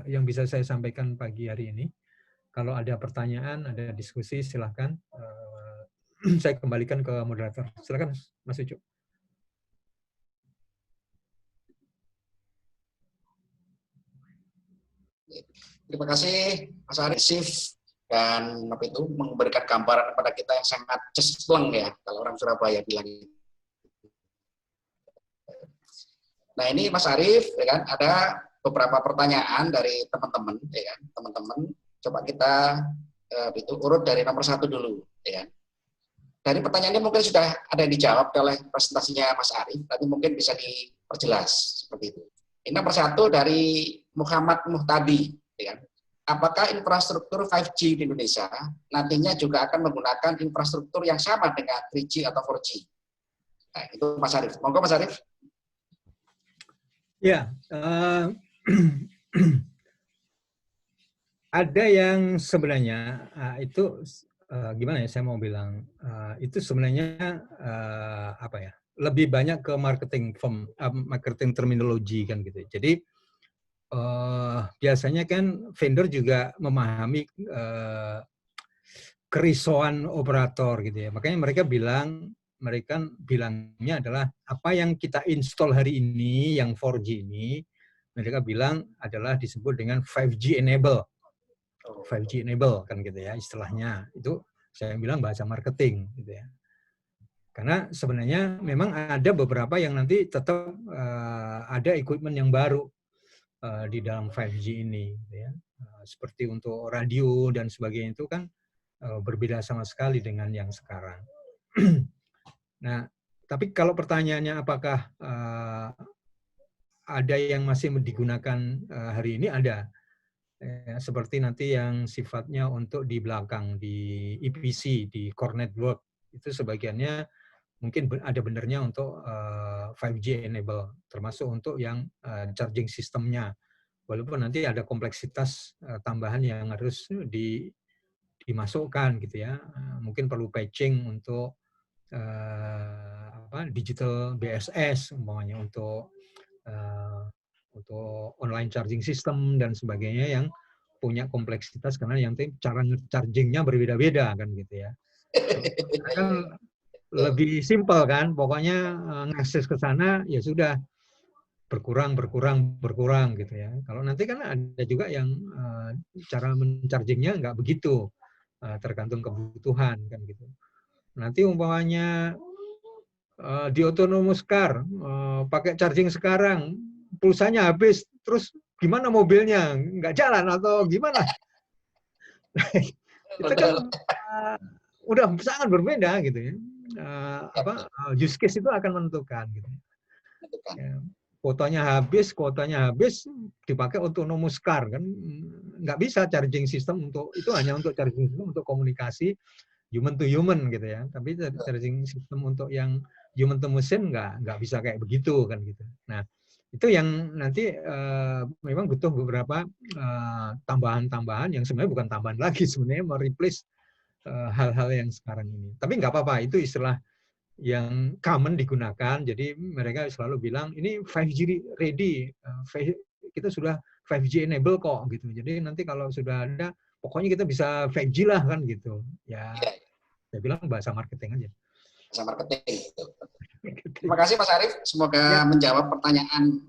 yang bisa saya sampaikan pagi hari ini. Kalau ada pertanyaan, ada diskusi, silahkan. Saya kembalikan ke moderator. Silakan, Mas Ucu. Terima kasih Mas Arif dan itu memberikan gambaran kepada kita yang sangat cespleng ya, kalau orang Surabaya bilang. Nah ini Mas Arif, ya kan, ada beberapa pertanyaan dari teman-teman, ya kan, teman-teman. Coba kita itu urut dari nomor 1 dulu, ya. Dari pertanyaan ini mungkin sudah ada yang dijawab oleh presentasinya Mas Arif, tapi mungkin bisa diperjelas seperti itu. Ini nomor 1 dari Muhammad Muhtadi, ya kan. Apakah infrastruktur 5G di Indonesia nantinya juga akan menggunakan infrastruktur yang sama dengan 3G atau 4G? Nah, itu Mas Arif. Monggo Mas Arif. Ya, ada yang sebenarnya itu gimana ya saya mau bilang, itu sebenarnya apa ya, lebih banyak ke marketing marketing terminologi kan gitu. Jadi biasanya kan vendor juga memahami kerisauan operator gitu ya. Makanya mereka bilangnya adalah apa yang kita install hari ini yang 4G ini, mereka bilang adalah disebut dengan 5G enable. 5G enable kan gitu ya istilahnya. Itu saya bilang bahasa marketing gitu ya. Karena sebenarnya memang ada beberapa yang nanti tetap ada equipment yang baru di dalam 5G ini gitu ya. Seperti untuk radio dan sebagainya itu kan berbeda sama sekali dengan yang sekarang. Nah, tapi kalau pertanyaannya apakah ada yang masih digunakan hari ini, ada. Seperti nanti yang sifatnya untuk di belakang, di EPC, di core network, itu sebagiannya mungkin ada benernya untuk 5G enable, termasuk untuk yang charging sistemnya. Walaupun nanti ada kompleksitas tambahan yang harus dimasukkan gitu ya. Mungkin perlu patching untuk digital BSS umpamanya untuk online charging system dan sebagainya yang punya kompleksitas karena yang cara chargingnya berbeda-beda kan gitu ya. Kan lebih simpel kan, pokoknya ngakses ke sana ya sudah berkurang gitu ya. Kalau nanti kan ada juga yang cara menchargingnya nggak begitu, tergantung kebutuhan kan gitu. Nanti umpamanya di autonomous car pakai charging sekarang, pulsanya habis, terus gimana mobilnya nggak jalan atau gimana? Itu kan udah sangat berbeda gitu ya. Use case itu akan menentukan gitu. Ya, kuotanya habis dipakai autonomous car kan nggak bisa charging system untuk itu, hanya untuk charging system untuk komunikasi human to human gitu ya. Tapi charging system untuk yang human to machine nggak bisa kayak begitu kan gitu. Nah itu yang nanti memang butuh beberapa tambahan-tambahan yang sebenarnya bukan tambahan lagi, sebenarnya mereplace hal-hal yang sekarang ini. Tapi nggak apa-apa, itu istilah yang common digunakan. Jadi mereka selalu bilang ini 5G ready, kita sudah 5G enable kok gitu. Jadi nanti kalau sudah ada, pokoknya kita bisa 5G lah kan gitu. Ya, saya bilang bahasa marketing aja. Bahasa marketing. Terima kasih Mas Arief. Semoga menjawab pertanyaan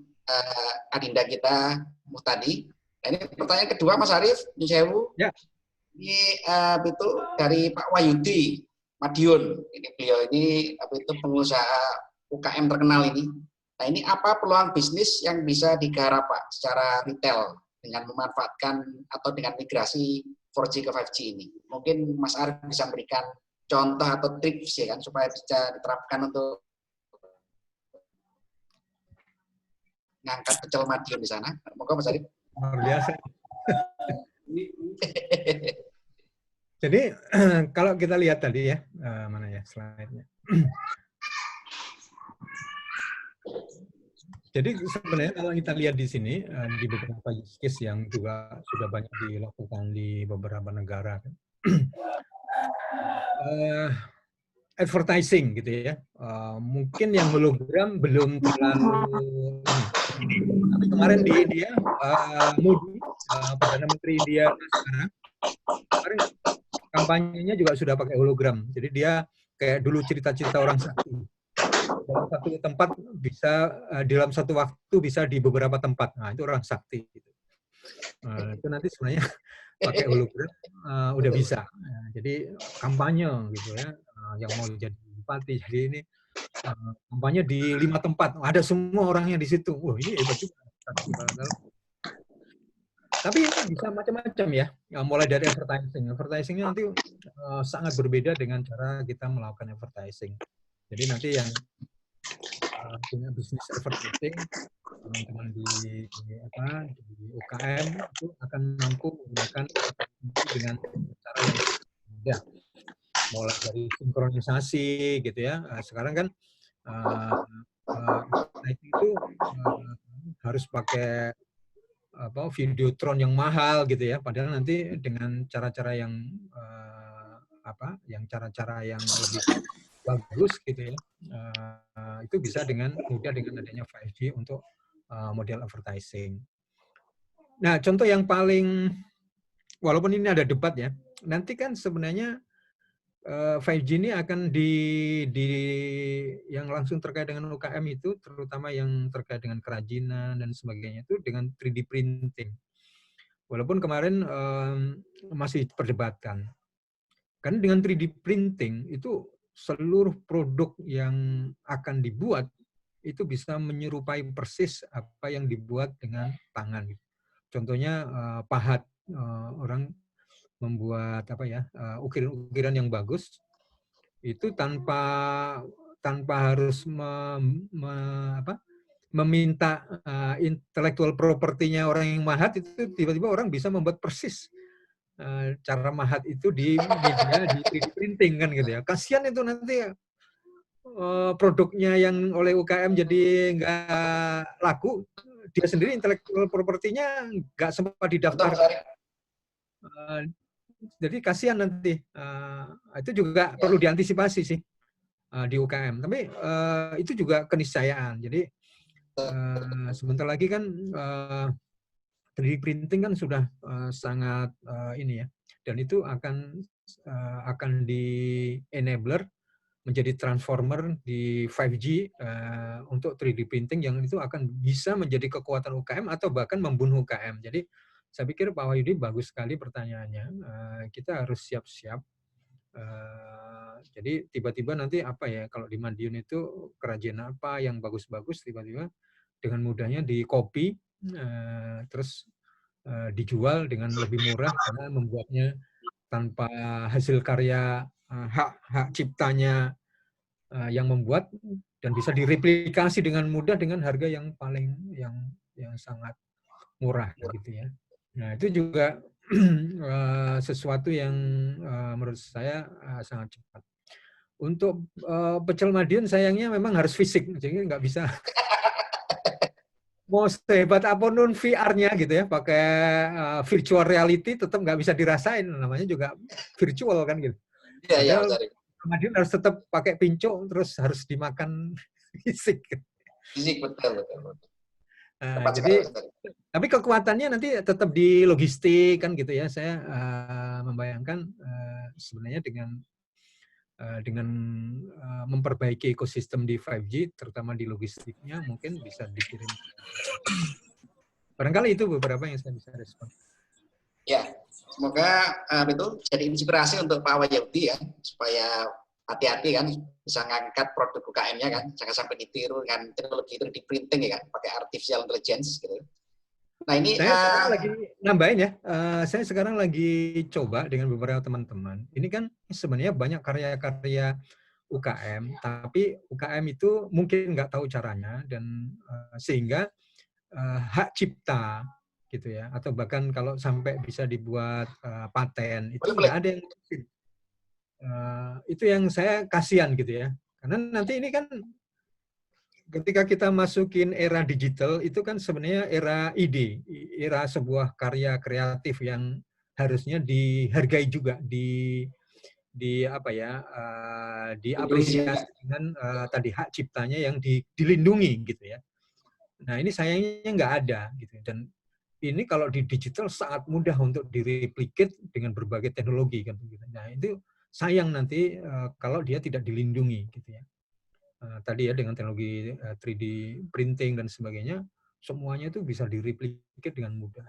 Adinda kita tadi. Nah, ini pertanyaan kedua Mas Arief, Nyusewu. Ya. Ini itu dari Pak Wahyudi Madiun. Ini beliau ini itu pengusaha UKM terkenal ini. Nah, ini apa peluang bisnis yang bisa digarap Pak secara retail dengan memanfaatkan atau dengan migrasi 4G ke 5G ini? Mungkin Mas Arief bisa memberikan contoh atau tips ya kan supaya bisa diterapkan untuk ngangkat pecel Madiun di sana. Moga Mas Arief. Luar biasa. Jadi kalau kita lihat tadi ya, mana ya slide-nya. Jadi sebenarnya kalau kita lihat di sini, di beberapa use case yang juga sudah banyak dilakukan di beberapa negara, advertising gitu ya. Mungkin yang hologram belum terlalu ini. Tapi kemarin di India, Modi, Perdana Menteri India sekarang, kemarin kampanyenya juga sudah pakai hologram. Jadi dia kayak dulu cerita-cerita orang sakti. Dalam satu tempat bisa, dalam satu waktu bisa di beberapa tempat. Nah, itu orang sakti. Gitu. Itu nanti sebenarnya pakai hologram udah bisa. Jadi kampanye gitu ya, yang mau jadi bupati. Jadi ini kampanye di 5 tempat. Ada semua orangnya di situ. Wah, ini hebat juga. Tapi bisa macam-macam ya. Mulai dari advertising. Advertisingnya nanti sangat berbeda dengan cara kita melakukan advertising. Jadi nanti yang punya bisnis advertising, teman-teman di UKM itu akan mampu menggunakan dengan cara yang mudah. Mulai dari sinkronisasi gitu ya. Sekarang kan itu harus pakai videotron yang mahal gitu ya, padahal nanti dengan cara-cara yang cara-cara yang lebih bagus gitu ya, itu bisa dengan mudah dengan adanya 5G untuk model advertising. Nah, contoh yang paling, walaupun ini ada debat ya, nanti kan sebenarnya 5G ini akan yang langsung terkait dengan UKM itu, terutama yang terkait dengan kerajinan dan sebagainya itu dengan 3D printing. Walaupun kemarin masih diperdebatkan. Karena dengan 3D printing itu seluruh produk yang akan dibuat itu bisa menyerupai persis apa yang dibuat dengan tangan. Contohnya pahat, orang membuat apa ya, ukiran-ukiran yang bagus itu tanpa harus meminta intellectual property-nya orang yang mahat, itu tiba-tiba orang bisa membuat persis cara mahat itu di media, di 3D printing kan gitu ya. Kasihan itu nanti produknya yang oleh UKM jadi nggak laku, dia sendiri intellectual property-nya nggak sempat didaftar. Jadi kasihan nanti. Itu juga perlu diantisipasi sih di UKM. Tapi itu juga keniscayaan. Jadi sebentar lagi kan 3D printing kan sudah sangat ini ya, dan itu akan di enabler menjadi transformer di 5G untuk 3D printing yang itu akan bisa menjadi kekuatan UKM atau bahkan membunuh UKM. Jadi saya pikir Pak Wahyudi bagus sekali pertanyaannya. Kita harus siap-siap. Jadi tiba-tiba nanti apa ya, kalau di Madiun itu kerajinan apa yang bagus-bagus tiba-tiba dengan mudahnya di-copy, terus dijual dengan lebih murah karena membuatnya tanpa hasil karya hak ciptanya yang membuat, dan bisa direplikasi dengan mudah dengan harga yang sangat murah gitu ya. Nah, itu juga sesuatu yang menurut saya sangat cepat. Untuk pecel Madiun sayangnya memang harus fisik, jadi nggak bisa mau sehebat apapun VR-nya gitu ya, pakai virtual reality tetap nggak bisa dirasain, namanya juga virtual kan gitu. Padahal Madiun harus tetap pakai pinco, terus harus dimakan fisik. Fisik, betul. Jadi, tapi kekuatannya nanti tetap di logistik kan gitu ya. Saya membayangkan sebenarnya dengan memperbaiki ekosistem di 5G, terutama di logistiknya, mungkin bisa dikirim. Barangkali itu beberapa yang saya bisa respon. Ya, semoga itu jadi inspirasi untuk Pak Wahyudi ya, supaya hati-hati kan, bisa ngangkat produk UKM-nya kan, jangan sampai ditiru dengan teknologi 3D printing ya kan, pakai artificial intelligence gitu. Nah ini saya sekarang lagi nambahin ya, saya sekarang lagi coba dengan beberapa teman-teman. Ini kan sebenarnya banyak karya-karya UKM, tapi UKM itu mungkin nggak tahu caranya, dan sehingga hak cipta gitu ya, atau bahkan kalau sampai bisa dibuat paten itu nggak ada yang ngurusin. Itu yang saya kasihan gitu ya, karena nanti ini kan ketika kita masukin era digital itu kan sebenarnya era ide, era sebuah karya kreatif yang harusnya dihargai juga, apa ya, diapresiasi dengan tadi hak ciptanya yang dilindungi gitu ya. Nah ini sayangnya nggak ada gitu, dan ini kalau di digital sangat mudah untuk direplicate dengan berbagai teknologi kan. Nah itu sayang nanti kalau dia tidak dilindungi gitu ya. Tadi ya dengan teknologi 3D printing dan sebagainya, semuanya itu bisa direplicate dengan mudah.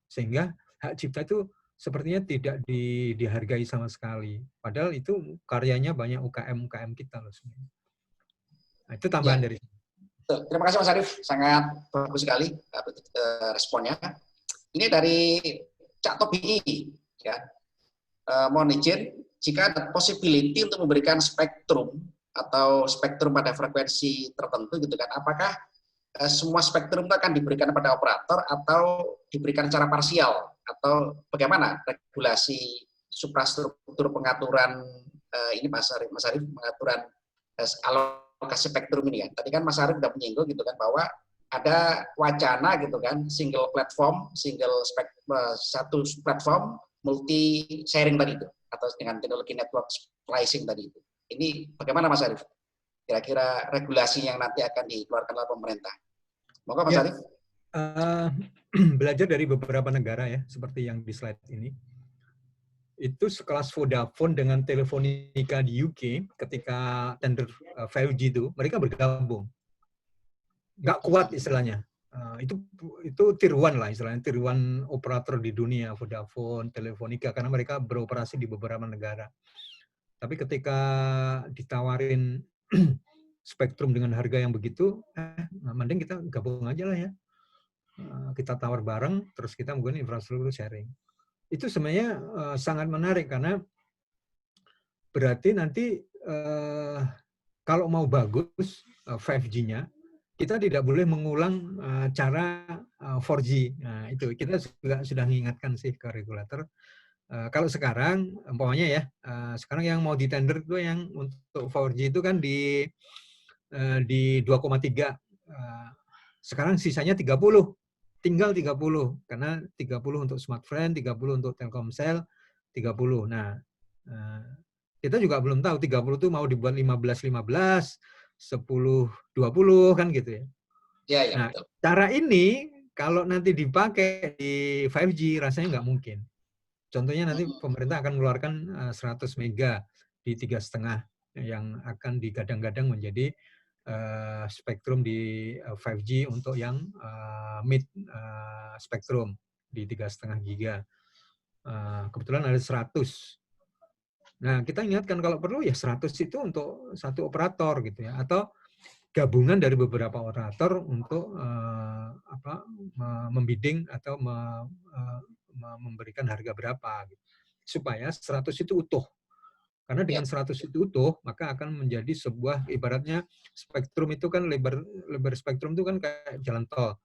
Sehingga hak cipta itu sepertinya tidak dihargai sama sekali. Padahal itu karyanya banyak UKM kita loh sebenarnya. Nah, itu tambahan dari saya. Terima kasih Mas Arief, sangat bagus sekali responnya. Ini dari Cak Tobi ya. Mohon izin, jika ada possibility untuk memberikan spektrum atau spektrum pada frekuensi tertentu gitu kan, apakah semua spektrum itu akan diberikan pada operator atau diberikan secara parsial, atau bagaimana regulasi suprastruktur pengaturan ini Mas Arief pengaturan alokasi spektrum ini ya. Tadi kan Mas Arief sudah menyinggung gitu kan bahwa ada wacana gitu kan single platform, satu platform multi sharing tadi itu, atau dengan teknologi network splicing tadi itu. Ini bagaimana Mas Arief? Kira-kira regulasi yang nanti akan dikeluarkan oleh pemerintah. Moga Mas Arief. Belajar dari beberapa negara ya, seperti yang di slide ini. itu sekelas Vodafone dengan Telefonica di UK ketika tender 5G itu, mereka bergabung. Nggak kuat istilahnya. Itu tier 1 lah istilahnya, tier 1 operator di dunia, Vodafone, Telefonica, karena mereka beroperasi di beberapa negara. Tapi ketika ditawarin spektrum dengan harga yang begitu, mending kita gabung aja lah ya. Kita tawar bareng, terus kita menggunakan infrastruktur sharing. Itu sebenarnya sangat menarik karena berarti nanti kalau mau bagus 5G-nya, kita tidak boleh mengulang cara 4G. Nah, itu kita sudah mengingatkan sih ke regulator. Kalau sekarang, umpamanya ya, sekarang yang mau ditender itu yang untuk 4G itu kan di 2,3. Sekarang sisanya 30. Tinggal 30. Karena 30 untuk smartphone, 30 untuk Telkomsel, 30. Nah, kita juga belum tahu 30 itu mau dibuat 15-15, 10-20 kan gitu ya. Ya, ya, Nah, betul. cara ini kalau nanti dipakai di 5G rasanya nggak mungkin. Contohnya nanti pemerintah akan mengeluarkan 100 mega di 3,5 yang akan digadang-gadang menjadi spektrum di 5G untuk yang mid spektrum di 3,5 giga. Kebetulan ada 100. Nah, kita ingatkan kalau perlu ya 100 itu untuk satu operator gitu ya, atau gabungan dari beberapa operator untuk membidding atau memberikan harga berapa gitu. Supaya 100 itu utuh. Karena dengan 100 itu utuh, maka akan menjadi sebuah, ibaratnya spektrum itu kan lebar spektrum itu kan kayak jalan tol.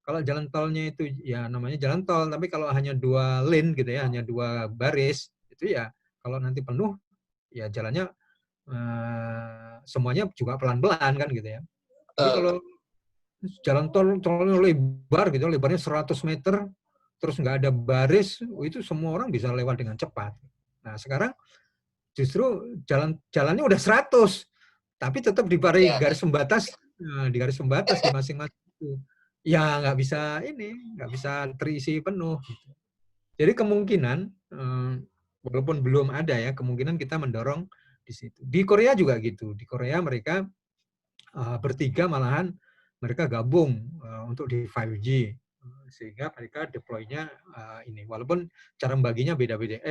Kalau jalan tolnya itu ya namanya jalan tol, tapi kalau hanya 2 lane gitu ya, hanya 2 baris, itu ya kalau nanti penuh ya jalannya semuanya juga pelan-pelan kan gitu ya. Tapi kalau jalan tolnya lebar gitu, lebarnya 100 meter, terus nggak ada baris, itu semua orang bisa lewat dengan cepat. Nah sekarang justru jalannya udah 100, tapi tetap di garis pembatas, di garis pembatas di masing-masing itu. Ya nggak bisa terisi penuh. Gitu. Jadi kemungkinan, walaupun belum ada ya, kemungkinan kita mendorong di situ. Di Korea juga gitu. Di Korea mereka bertiga malahan mereka gabung untuk di 5G. Sehingga mereka deploy-nya ini. Walaupun cara membaginya beda-beda.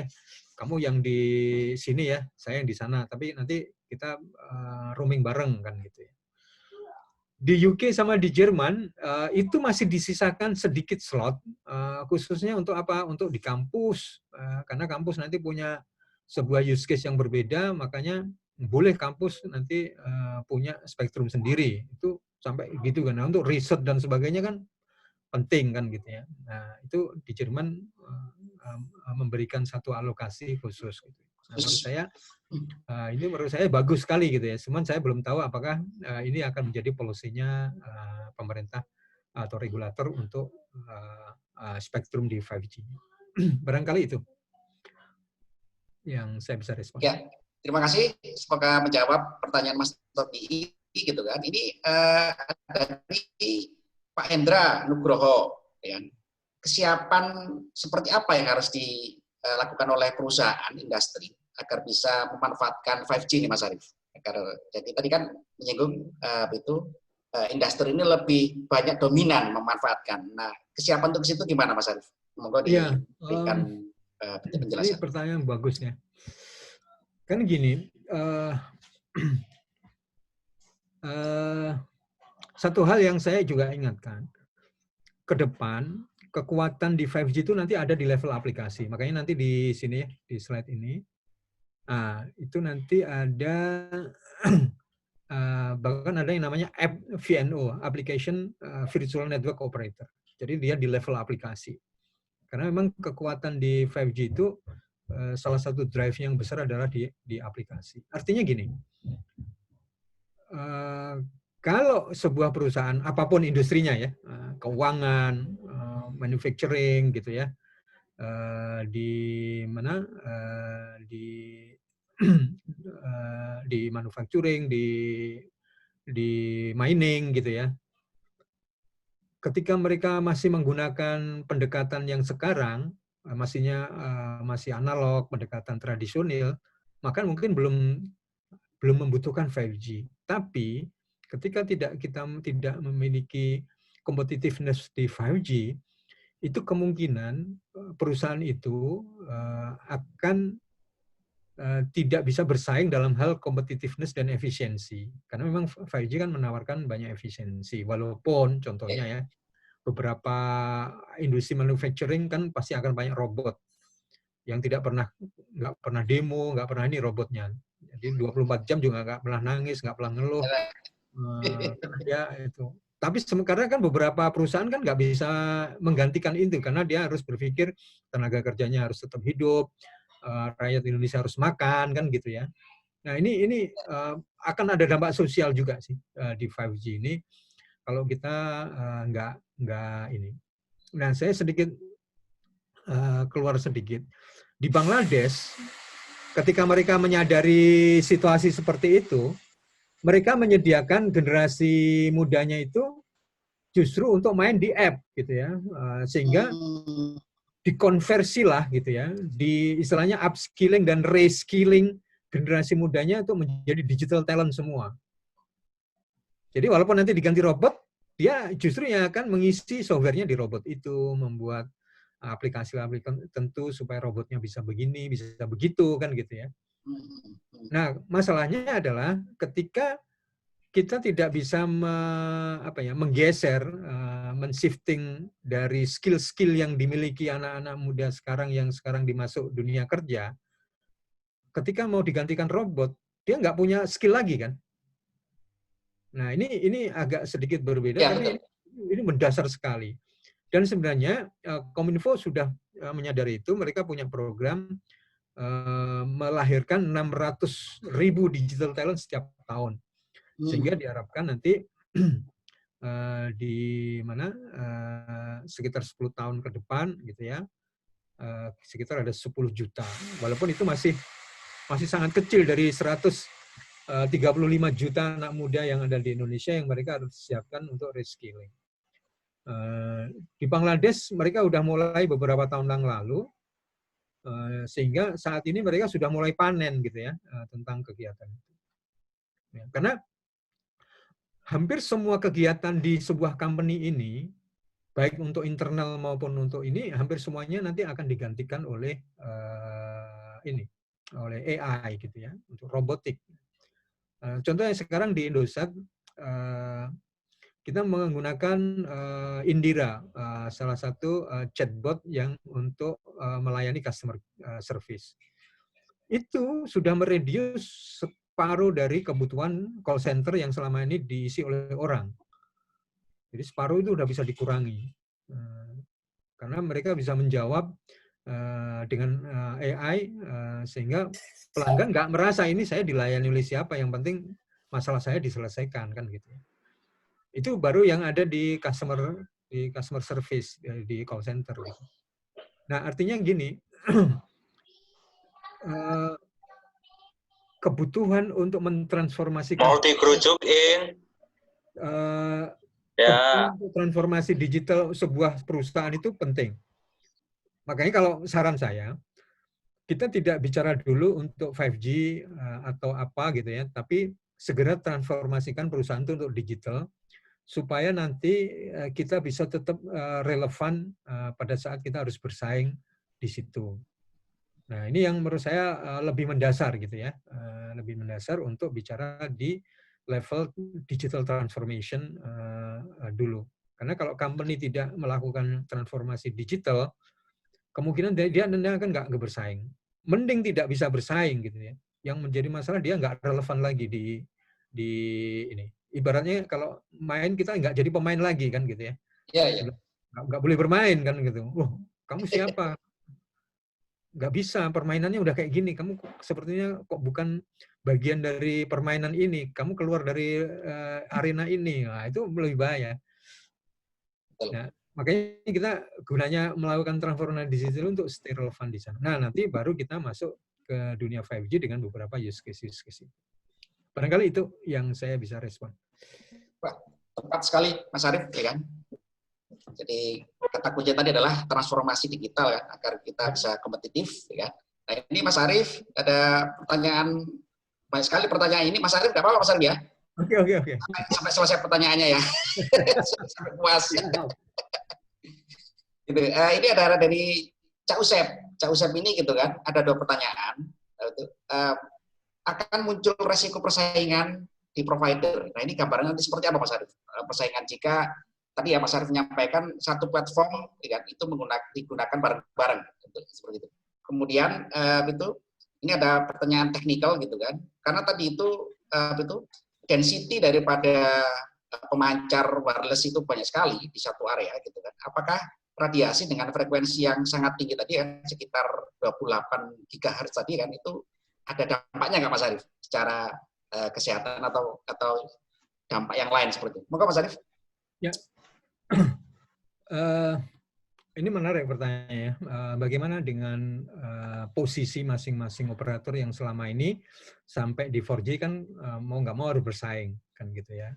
Kamu yang di sini ya, saya yang di sana. Tapi nanti kita roaming bareng kan gitu ya. Di UK sama di Jerman itu masih disisakan sedikit slot khususnya untuk apa? Untuk di kampus karena kampus nanti punya sebuah use case yang berbeda, makanya boleh kampus nanti punya spektrum sendiri. Itu sampai gitu kan. Nah, untuk riset dan sebagainya kan penting kan gitu ya. Nah, itu di Jerman memberikan satu alokasi khusus gitu. Nah, menurut saya bagus sekali gitu ya. Cuman saya belum tahu apakah ini akan menjadi polisinya pemerintah atau regulator untuk spektrum di 5G. Barangkali itu yang saya bisa respon. Ya, terima kasih. Semoga menjawab pertanyaan Mas Tobi gitu kan. Ini dari Pak Hendra Nugroho, ya. Kesiapan seperti apa yang harus dilakukan oleh perusahaan industri agar bisa memanfaatkan 5G nih Mas Arief? Jadi tadi kan menyinggung industri ini lebih banyak dominan memanfaatkan. Nah, kesiapan untuk situ gimana Mas Arief? Monggo diberikan penjelasan. Ini pertanyaan bagus ya. Kan gini, satu hal yang saya juga ingatkan, ke depan kekuatan di 5G itu nanti ada di level aplikasi. Makanya nanti di sini di slide ini, itu nanti ada bahkan ada yang namanya app VNO, Application Virtual Network Operator. Jadi dia di level aplikasi. Karena memang kekuatan di 5G itu salah satu drive yang besar adalah di aplikasi. Artinya gini, kalau sebuah perusahaan, apapun industrinya ya, keuangan, manufacturing gitu ya, di mana di manufacturing, di mining gitu ya. Ketika mereka masih menggunakan pendekatan yang sekarang, masih analog, pendekatan tradisional, maka mungkin belum membutuhkan 5G. Tapi ketika kita tidak memiliki competitiveness di 5G, itu kemungkinan perusahaan itu akan tidak bisa bersaing dalam hal competitiveness dan efisiensi. Karena memang 5G kan menawarkan banyak efisiensi. Walaupun contohnya ya, beberapa industri manufacturing kan pasti akan banyak robot yang nggak pernah demo, nggak pernah ini robotnya. Jadi 24 jam juga nggak pernah nangis, nggak pernah ngeluh. Ya itu. Tapi karena kan beberapa perusahaan kan nggak bisa menggantikan itu karena dia harus berpikir tenaga kerjanya harus tetap hidup, rakyat Indonesia harus makan kan gitu ya. Nah ini akan ada dampak sosial juga sih di 5G ini kalau kita nggak ini. Nah saya sedikit keluar sedikit di Bangladesh ketika mereka menyadari situasi seperti itu. Mereka menyediakan generasi mudanya itu justru untuk main di app gitu ya, sehingga dikonversi lah gitu ya, di istilahnya upskilling dan reskilling generasi mudanya itu menjadi digital talent semua. Jadi walaupun nanti diganti robot, dia justru yang akan mengisi softwarenya di robot itu, membuat aplikasi-aplikasi tentu supaya robotnya bisa begini, bisa begitu kan gitu ya. Nah masalahnya adalah ketika kita tidak bisa menggeser, men-shifting dari skill-skill yang dimiliki anak-anak muda sekarang yang sekarang dimasuk dunia kerja, ketika mau digantikan robot, dia nggak punya skill lagi kan. Nah ini agak sedikit berbeda, Ya, tapi ini mendasar sekali. Dan sebenarnya Kominfo sudah menyadari itu, mereka punya program melahirkan 600.000 digital talent setiap tahun. Sehingga diharapkan nanti di mana sekitar 10 tahun ke depan gitu ya, sekitar ada 10 juta. Walaupun itu masih sangat kecil dari 135 juta anak muda yang ada di Indonesia yang mereka harus siapkan untuk reskilling. Di Bangladesh mereka sudah mulai beberapa tahun yang lalu, sehingga saat ini mereka sudah mulai panen gitu ya tentang kegiatan itu. Ya, karena hampir semua kegiatan di sebuah company ini, baik untuk internal maupun untuk ini, hampir semuanya nanti akan digantikan oleh oleh AI gitu ya, untuk robotik. Contohnya sekarang di Indosat kita menggunakan Indira, salah satu chatbot yang untuk melayani customer service. Itu sudah mereduce separuh dari kebutuhan call center yang selama ini diisi oleh orang. Jadi separuh itu sudah bisa dikurangi. Karena mereka bisa menjawab dengan AI sehingga pelanggan nggak merasa ini saya dilayani oleh siapa, yang penting masalah saya diselesaikan kan gitu. Itu baru yang ada di customer service di call center. Gitu. Nah artinya gini, kebutuhan untuk mentransformasikan transformasi digital sebuah perusahaan itu penting. Makanya kalau saran saya, kita tidak bicara dulu untuk 5G atau apa gitu ya, tapi segera transformasikan perusahaan itu untuk digital, supaya nanti kita bisa tetap relevan pada saat kita harus bersaing di situ. Nah ini yang menurut saya lebih mendasar gitu ya, lebih mendasar untuk bicara di level digital transformation dulu. Karena kalau company tidak melakukan transformasi digital, kemungkinan dia akan nggak bersaing. Mending tidak bisa bersaing gitu ya. Yang menjadi masalah dia nggak relevan lagi di ini. Ibaratnya kalau main kita nggak jadi pemain lagi kan gitu ya. Iya. Nggak boleh bermain kan gitu. Kamu siapa? Nggak bisa, permainannya udah kayak gini. Kamu sepertinya kok bukan bagian dari permainan ini. Kamu keluar dari arena ini. Nah, itu lebih bahaya. Nah, makanya kita gunanya melakukan transformasi digital untuk stay relevan di sana. Nah, nanti baru kita masuk ke dunia 5G dengan beberapa use case. Barangkali itu yang saya bisa respon. Wah, tepat sekali Mas Arief, ya kan? Jadi kata kunci tadi adalah transformasi digital ya, agar kita bisa kompetitif. Ya. Nah ini Mas Arief, ada pertanyaan, banyak sekali pertanyaan ini. Mas Arief, nggak apa-apa Mas Arief ya? Oke, oke, oke. Sampai selesai pertanyaannya ya. Sampai puas. Gitu. Ini ada dari Cak Usep. Cak Usep ini gitu kan, ada 2 pertanyaan. Akan muncul resiko persaingan di provider. Nah ini gambarannya nanti seperti apa Mas Arief? Persaingan jika tadi ya Mas Arief menyampaikan satu platform ya, itu digunakan bareng-bareng seperti itu. Kemudian ini ada pertanyaan teknikal gitu kan, karena tadi itu density daripada pemancar wireless itu banyak sekali di satu area gitu kan. Apakah radiasi dengan frekuensi yang sangat tinggi tadi ya, sekitar 28 GHz tadi kan, itu ada dampaknya nggak Mas Arief secara kesehatan atau dampak yang lain seperti itu? Monggo Mas Arief. Ya. Ini menarik pertanyaannya. Bagaimana dengan posisi masing-masing operator yang selama ini sampai di 4G kan mau nggak mau harus bersaing kan gitu ya.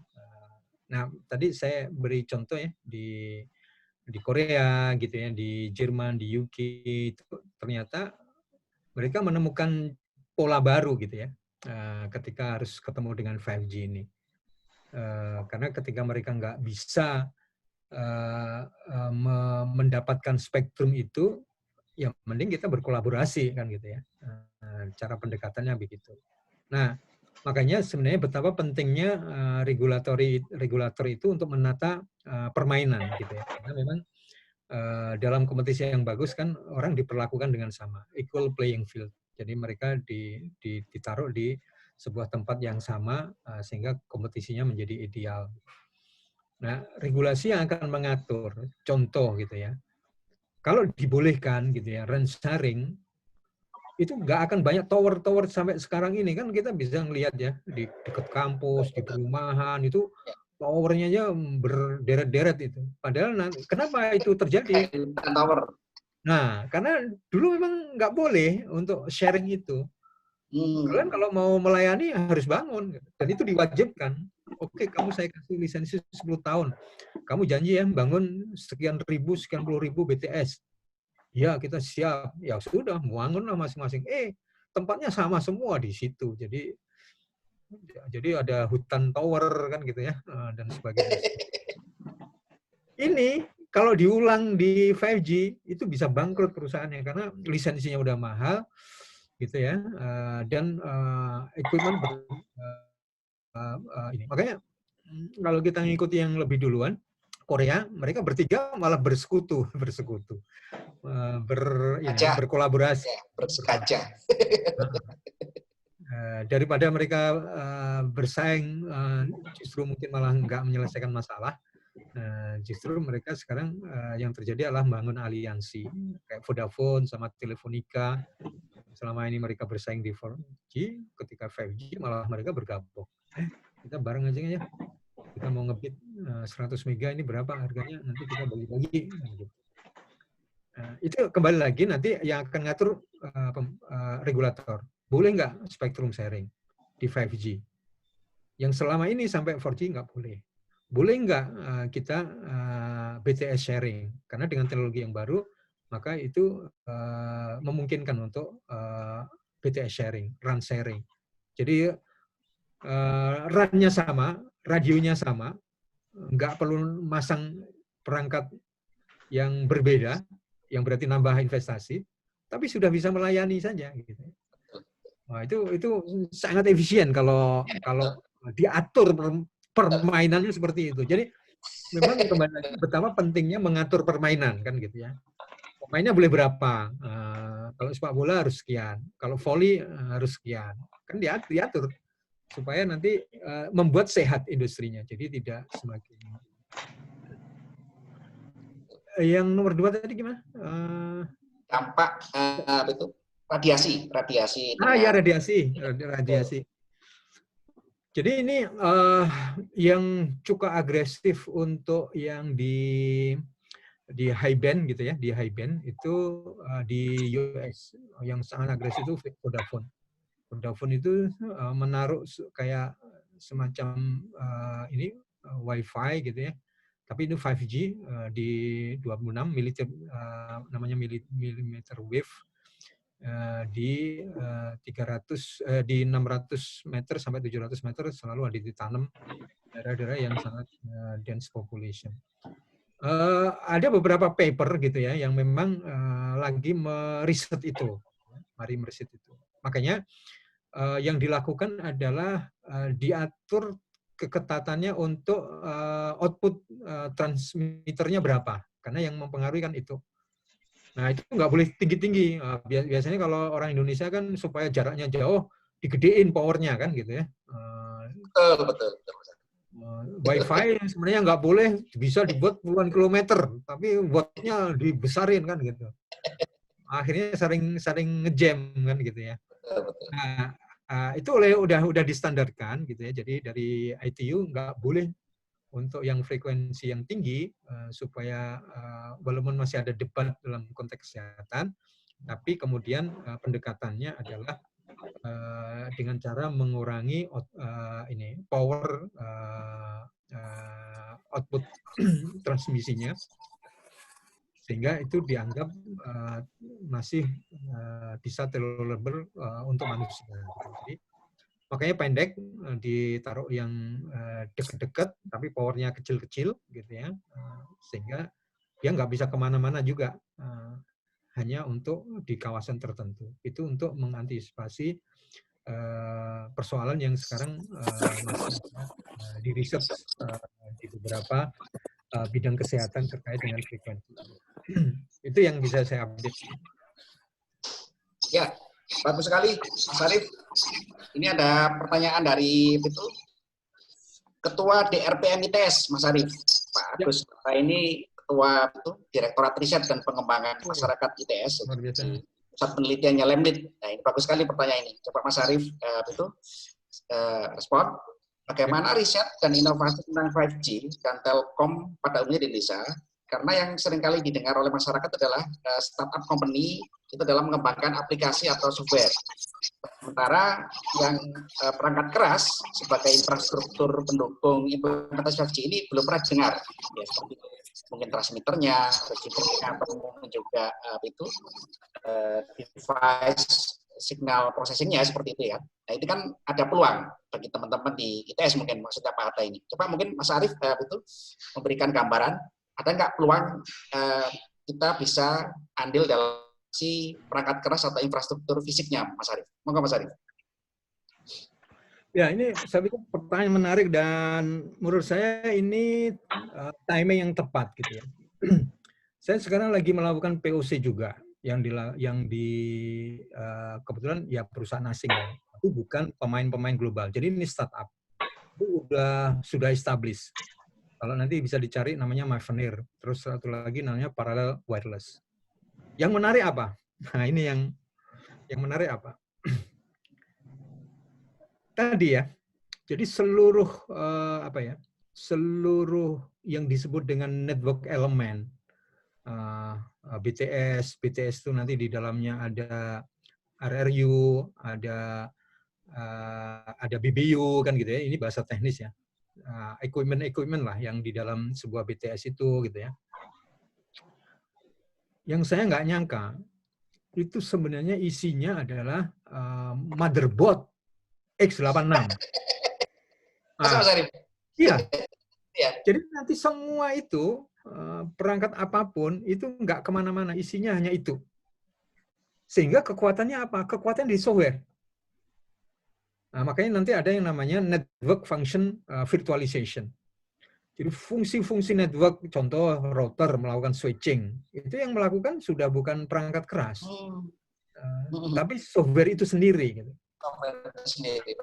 Nah tadi saya beri contoh ya di Korea gitu ya, di Jerman, di UK itu ternyata mereka menemukan pola baru gitu ya ketika harus ketemu dengan 5G ini. Karena ketika mereka nggak bisa mendapatkan spektrum itu, ya mending kita berkolaborasi kan gitu ya. Cara pendekatannya begitu. Nah, makanya sebenarnya betapa pentingnya regulator itu untuk menata permainan gitu ya. Karena memang dalam kompetisi yang bagus kan orang diperlakukan dengan sama, equal playing field. Jadi mereka ditaruh di sebuah tempat yang sama sehingga kompetisinya menjadi ideal. Nah, regulasi yang akan mengatur, contoh gitu ya, kalau dibolehkan gitu ya, range sharing, itu nggak akan banyak tower-tower sampai sekarang ini kan kita bisa ngelihat ya di dekat kampus, di perumahan itu towernya aja berderet-deret itu. Padahal kenapa itu terjadi? Nah, karena dulu memang nggak boleh untuk sharing itu. Kalian kalau mau melayani harus bangun dan itu diwajibkan. Oke, saya kasih lisensi 10 tahun. Kamu janji ya bangun sekian puluh ribu BTS. Ya, kita siap. Ya sudah, bangun lah masing-masing. Tempatnya sama semua di situ. Jadi ada hutan tower kan gitu ya dan sebagainya. Ini kalau diulang di 5G itu bisa bangkrut perusahaannya karena lisensinya udah mahal gitu ya dan equipment ini. Makanya kalau kita ngikuti yang lebih duluan, Korea, mereka bertiga malah bersekutu, berkolaborasi. Ya, berkaca. Daripada mereka bersaing, justru mungkin malah nggak menyelesaikan masalah. Justru mereka sekarang yang terjadi adalah membangun aliansi, kayak Vodafone sama Telefonica. Selama ini mereka bersaing di 4G, ketika 5G malah mereka bergabung. Kita bareng aja ya. Kita mau ngebit 100 mega ini berapa harganya, nanti kita bagi-bagi. Itu kembali lagi nanti yang akan ngatur regulator. Boleh nggak spektrum sharing di 5G? Yang selama ini sampai 4G nggak boleh. Boleh nggak kita BTS sharing? Karena dengan teknologi yang baru, maka itu memungkinkan untuk BTS sharing, RAN sharing. Jadi RAN-nya sama, radionya sama, nggak perlu masang perangkat yang berbeda, yang berarti nambah investasi, tapi sudah bisa melayani saja. Gitu. Nah, itu sangat efisien kalau diatur permainannya seperti itu. Jadi memang kembali lagi betapa pentingnya mengatur permainan kan gitu ya. Pemainnya boleh berapa? Kalau sepak bola harus sekian, kalau volley harus sekian. Kan diatur supaya nanti membuat sehat industrinya. Jadi tidak semakin. Yang nomor 2 tadi gimana? Dampak itu radiasi. Ya radiasi. Jadi ini yang cukup agresif untuk yang di high band gitu ya, di high band itu di US yang sangat agresif itu Vodafone. Vodafone itu menaruh kayak semacam ini WiFi gitu ya Tapi itu 5G di 26 namanya millimeter wave di 600 meter sampai 700 meter selalu ada ditanam daerah-daerah yang sangat dense population. Ada beberapa paper gitu ya yang memang lagi meriset itu, meriset itu. Makanya yang dilakukan adalah diatur keketatannya untuk output transmitternya berapa, karena yang mempengaruhi kan itu. Nah itu nggak boleh tinggi-tinggi. Biasanya kalau orang Indonesia kan supaya jaraknya jauh digedein powernya kan gitu ya. Betul. WiFi sebenarnya nggak boleh, bisa dibuat puluhan kilometer, tapi wattnya dibesarin kan gitu. Akhirnya sering ngejam kan gitu ya. Nah, itu udah distandarkan gitu ya. Jadi dari ITU nggak boleh untuk yang frekuensi yang tinggi supaya walaupun masih ada debat dalam konteks kesehatan, tapi kemudian pendekatannya adalah dengan cara mengurangi power output transmisinya, sehingga itu dianggap masih bisa tolerable untuk manusia. Jadi, makanya pendek ditaruh yang dekat-dekat, tapi powernya kecil-kecil gitu ya, sehingga dia nggak bisa kemana-mana juga, hanya untuk di kawasan tertentu. Itu untuk mengantisipasi persoalan yang sekarang masih di riset di beberapa bidang kesehatan terkait dengan frekuensi. Itu yang bisa saya update. Ya, bagus sekali, Mas Arief. Ini ada pertanyaan dari itu Ketua DRPM ITS, Mas Arief. Pak Agus, ini Ketua Direktorat Riset dan Pengembangan Masyarakat ITS. Pusat penelitiannya Lemdit. Nah, ini bagus sekali pertanyaan ini. Coba Mas Arief respon. Bagaimana riset dan inovasi tentang 5G dan Telkom pada umumnya di Indonesia? Karena yang seringkali didengar oleh masyarakat adalah startup company itu dalam mengembangkan aplikasi atau software. Sementara yang perangkat keras sebagai infrastruktur pendukung implementasi 5G ini belum pernah dengar. Ya, seperti mungkin transmitternya, receivernya, atau mungkin juga device signal processing-nya seperti itu ya. Nah, itu kan ada peluang bagi teman-teman di ITS mungkin maksudnya Pak Hatta ini. Coba mungkin Mas Arief memberikan gambaran, ada nggak peluang kita bisa andil dalam si perangkat keras atau infrastruktur fisiknya, Mas Arief? Monggo Mas Arief. Ya, ini saya pikir pertanyaan menarik dan menurut saya ini timing yang tepat gitu ya. Saya sekarang lagi melakukan POC juga yang kebetulan ya perusahaan asing ya, tapi bukan pemain-pemain global. Jadi ini startup. Itu sudah established. Kalau nanti bisa dicari namanya Mavenir. Terus satu lagi namanya Parallel Wireless. Yang menarik apa? Nah, ini yang menarik apa? Tadi ya. Jadi seluruh seluruh yang disebut dengan network element, BTS itu nanti di dalamnya ada RRU, ada BBU kan gitu ya. Ini bahasa teknis ya. Equipment lah yang di dalam sebuah BTS itu gitu ya. Yang saya nggak nyangka itu sebenarnya isinya adalah motherboard x86. Iya. Jadi nanti semua itu perangkat apapun itu nggak kemana-mana, isinya hanya itu. Sehingga kekuatannya apa? Kekuatan di software. Nah, makanya nanti ada yang namanya network function virtualization. Jadi fungsi-fungsi network, contoh router melakukan switching, itu yang melakukan sudah bukan perangkat keras, tapi software itu sendiri. Gitu.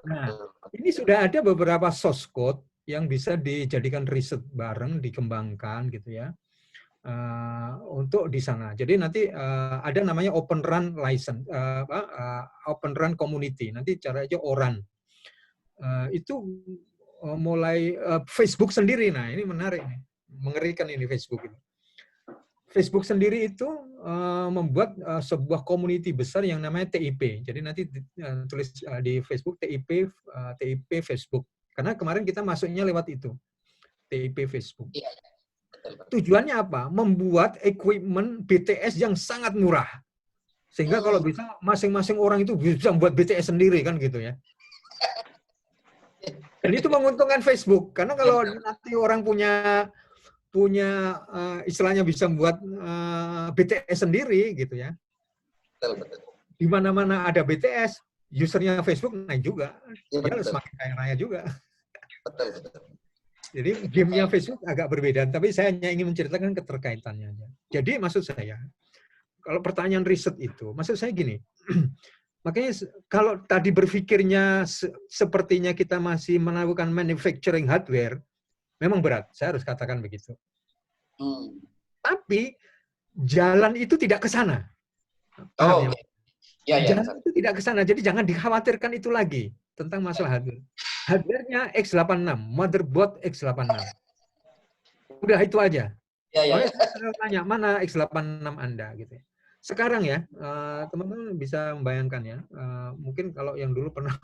Nah, ini sudah ada beberapa source code yang bisa dijadikan riset bareng, dikembangkan gitu ya, untuk di sana. Jadi nanti ada namanya Open Run license, Open Run community. Nanti caranya ORAN. Itu mulai Facebook sendiri. Nah, ini menarik nih. Mengerikan ini Facebook ini. Facebook sendiri itu membuat sebuah community besar yang namanya TIP. Jadi nanti tulis di Facebook TIP Facebook. Karena kemarin kita masuknya lewat itu. TIP Facebook. Tujuannya apa? Membuat equipment BTS yang sangat murah. Sehingga kalau bisa masing-masing orang itu bisa membuat BTS sendiri kan gitu ya. Dan itu menguntungkan Facebook karena kalau nanti orang punya istilahnya bisa membuat BTS sendiri gitu ya. Di mana-mana ada BTS, usernya Facebook naik juga. Dia semakin kaya raya juga. Jadi gamenya Facebook agak berbeda, tapi saya hanya ingin menceritakan keterkaitannya aja. Jadi maksud saya, kalau pertanyaan riset itu, maksud saya gini, makanya kalau tadi berpikirnya sepertinya kita masih melakukan manufacturing hardware, memang berat, saya harus katakan begitu. Tapi jalan itu tidak ke sana. Paham ya? Jalan itu tidak ke sana, jadi jangan dikhawatirkan itu lagi tentang masalah hardware. Hardware-nya X86, motherboard X86. Udah itu aja. Makanya saya tanya, mana X86 Anda? Gitu. Sekarang ya, teman-teman bisa membayangkan ya, mungkin kalau yang dulu pernah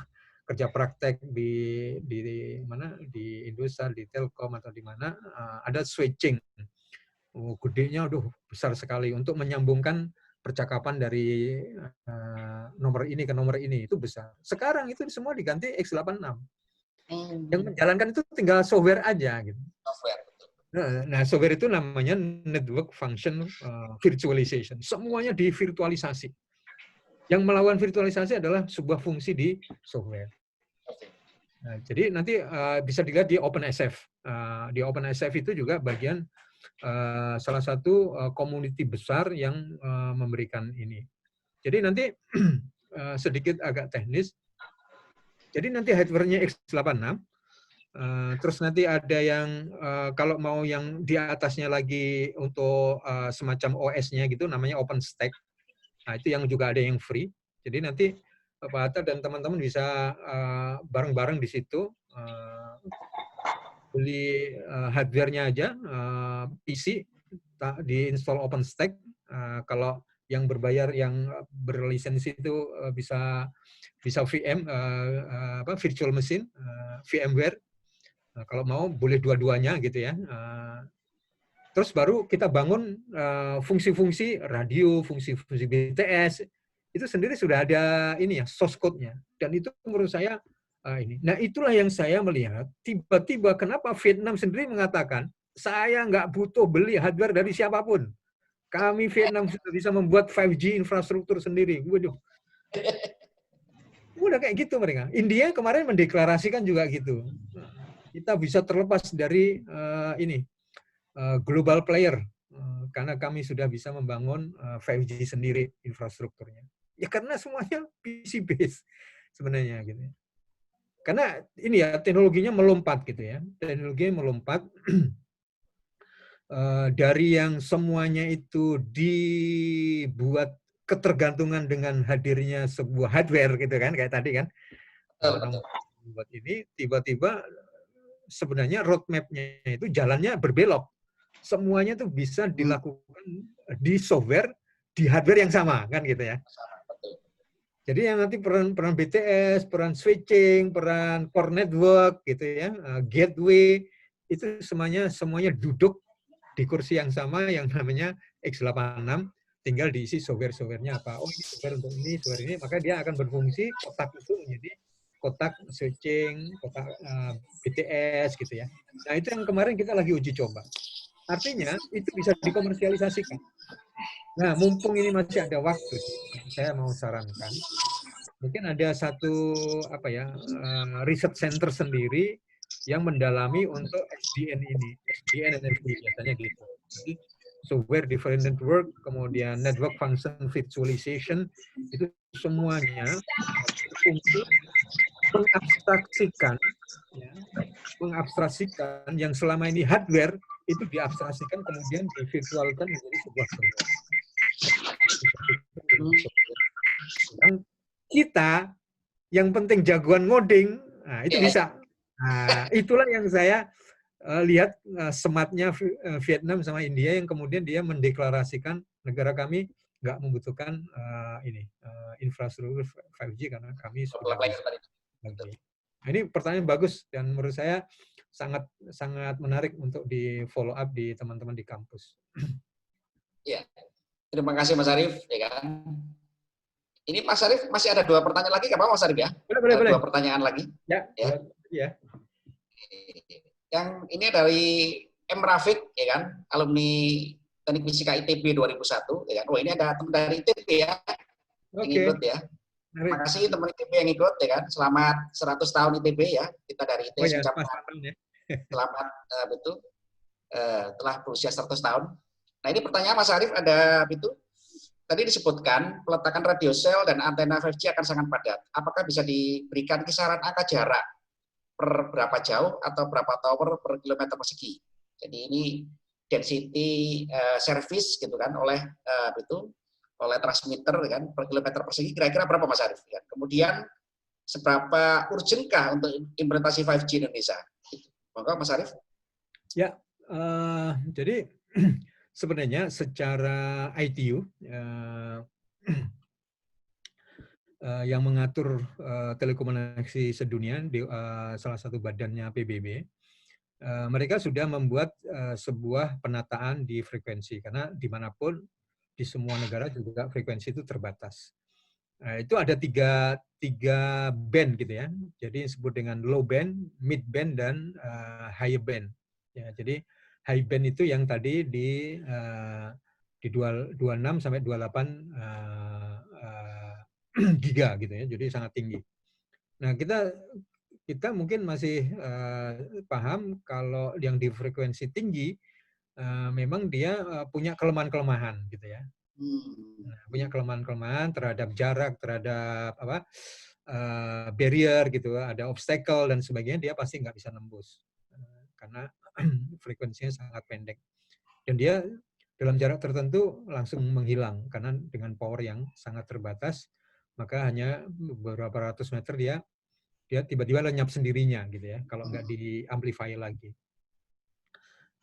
kerja praktek di mana, di Indosat, di Telkom atau di mana, ada switching. Gedenya, aduh, besar sekali untuk menyambungkan percakapan dari nomor ini ke nomor ini, itu besar. Sekarang itu semua diganti X86. Yang menjalankan itu tinggal software aja gitu. Nah, software itu namanya network function virtualization. Semuanya divirtualisasi. Yang melakukan virtualisasi adalah sebuah fungsi di software. Nah, jadi nanti bisa dilihat di OpenSF. Di OpenSF itu juga bagian salah satu community besar yang memberikan ini. Jadi nanti sedikit agak teknis. Jadi nanti hardware-nya X86. Terus nanti ada yang kalau mau yang di atasnya lagi untuk semacam OS-nya gitu, namanya OpenStack. Nah, itu yang juga ada yang free. Jadi nanti Pak Hatta dan teman-teman bisa bareng-bareng di situ beli hardware-nya aja, PC, diinstal OpenStack. Kalau yang berbayar, yang berlisensi itu bisa VM, virtual machine, VMware. Kalau mau boleh dua-duanya gitu ya. Terus baru kita bangun fungsi-fungsi radio, fungsi-fungsi BTS, itu sendiri sudah ada ini ya, source code-nya. Dan itu menurut saya ini. Nah, itulah yang saya melihat, tiba-tiba kenapa Vietnam sendiri mengatakan, saya nggak butuh beli hardware dari siapapun. Kami Vietnam sudah bisa membuat 5G infrastruktur sendiri. Waduh. Udah kayak gitu mereka. India kemarin mendeklarasikan juga gitu. Kita bisa terlepas dari global player karena kami sudah bisa membangun 5G sendiri infrastrukturnya. Ya karena semuanya PC base sebenarnya gitu. Karena ini ya teknologinya melompat gitu ya. Teknologinya melompat dari yang semuanya itu dibuat ketergantungan dengan hadirnya sebuah hardware gitu kan, kayak tadi kan. Orang buat ini tiba-tiba sebenarnya roadmap-nya itu jalannya berbelok. Semuanya tuh bisa dilakukan di software, di hardware yang sama kan gitu ya. Jadi yang nanti peran BTS, peran switching, peran core network gitu ya, gateway itu semuanya duduk di kursi yang sama yang namanya X86, tinggal diisi software-softwarenya apa. Oh ini software untuk ini, software ini, maka dia akan berfungsi kotak itu menjadi kotak switching, kotak BTS gitu ya. Nah itu yang kemarin kita lagi uji coba. Artinya itu bisa dikomersialisasikan. Nah mumpung ini masih ada waktu, saya mau sarankan, mungkin ada satu riset center sendiri yang mendalami untuk SDN ini, SDN NFV biasanya gitu. Jadi software different network, kemudian network function virtualization, itu semuanya untuk mengabstraksikan yang selama ini hardware itu diabstraksikan kemudian divirtualkan menjadi sebuah software. Yang kita yang penting jagoan ngoding, nah itu bisa. Nah, itulah yang saya lihat sematnya Vietnam sama India yang kemudian dia mendeklarasikan negara kami nggak membutuhkan infrastruktur 5G karena kami sudah bisa lagi. Ini pertanyaan bagus dan menurut saya sangat sangat menarik untuk di follow up di teman-teman di kampus. Ya, terima kasih Mas Arief, ya kan. Ini Mas Arief masih ada 2 pertanyaan lagi, nggak apa Mas Arief ya? Boleh, Ada boleh. 2 pertanyaan lagi. Ya, Ya. ya. Yang ini dari M. Rafiq, ya kan, alumni Teknik Fisika ITB 2001, ya kan. Oh, ini ada teman dari ITB ya, yang ikut ya. Terima kasih teman ITB yang ikut, ya kan. Selamat 100 tahun ITB ya. Kita dari ITB ucapkan selamat betul telah berusia 100 tahun. Nah, ini pertanyaan Mas Arief ada itu. Tadi disebutkan peletakan radio sel dan antena 5G akan sangat padat. Apakah bisa diberikan kisaran angka jarak per berapa jauh atau berapa tower per kilometer persegi? Jadi ini density service gitu kan oleh oleh transmitter kan per kilometer persegi kira-kira berapa Mas Arief? Ya. Kemudian seberapa urgentkah untuk implementasi 5G di Indonesia? Maka Mas Arief? Ya, jadi sebenarnya secara ITU yang mengatur telekomunikasi sedunia di salah satu badannya PBB, mereka sudah membuat sebuah penataan di frekuensi karena dimanapun di semua negara juga frekuensi itu terbatas. Itu ada tiga band gitu ya. Jadi disebut dengan low band, mid band, dan high band. Ya, jadi high band itu yang tadi di 26 sampai 28 giga gitu ya. Jadi sangat tinggi. Nah, kita mungkin masih paham kalau yang di frekuensi tinggi memang dia punya kelemahan-kelemahan gitu ya. Nah, punya kelemahan-kelemahan terhadap jarak, terhadap barrier gitu, ada obstacle dan sebagainya, dia pasti nggak bisa nembus karena frekuensinya sangat pendek. Dan dia dalam jarak tertentu langsung menghilang karena dengan power yang sangat terbatas, maka hanya beberapa ratus meter dia tiba-tiba lenyap sendirinya gitu ya, kalau nggak di amplify lagi.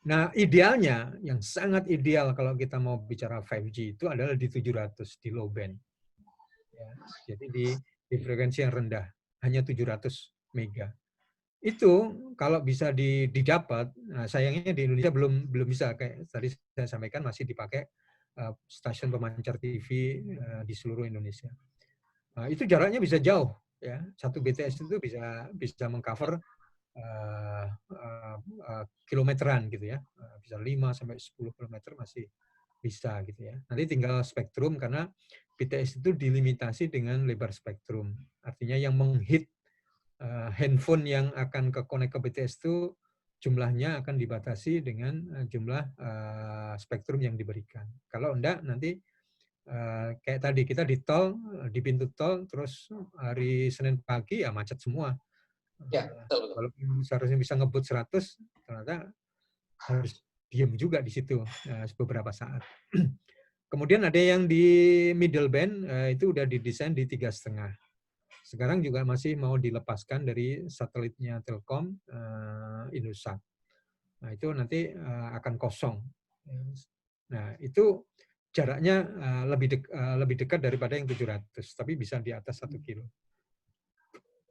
Nah, idealnya, yang sangat ideal kalau kita mau bicara 5G itu adalah di 700, di low band. Ya, jadi di frekuensi yang rendah, hanya 700 mega. Itu kalau bisa didapat, nah sayangnya di Indonesia belum bisa, kayak tadi saya sampaikan masih dipakai stasiun pemancar TV di seluruh Indonesia. Nah, itu jaraknya bisa jauh, ya. Satu BTS itu bisa mengcover kilometeran gitu ya, bisa 5 sampai 10 kilometer masih bisa gitu ya. Nanti tinggal spektrum karena BTS itu dilimitasi dengan lebar spektrum. Artinya yang menghit handphone yang akan connect ke BTS itu jumlahnya akan dibatasi dengan jumlah spektrum yang diberikan. Kalau enggak nanti kayak tadi kita di tol, di pintu tol, terus hari Senin pagi ya macet semua. Ya, betul. Walaupun seharusnya bisa ngebut 100, ternyata harus diem juga di situ beberapa saat. Kemudian ada yang di middle band, itu udah didesain di 3,5. Sekarang juga masih mau dilepaskan dari satelitnya Telkom, Indosat. Nah, itu nanti akan kosong. Nah, itu jaraknya lebih dekat daripada yang 700, tapi bisa di atas 1 kilo.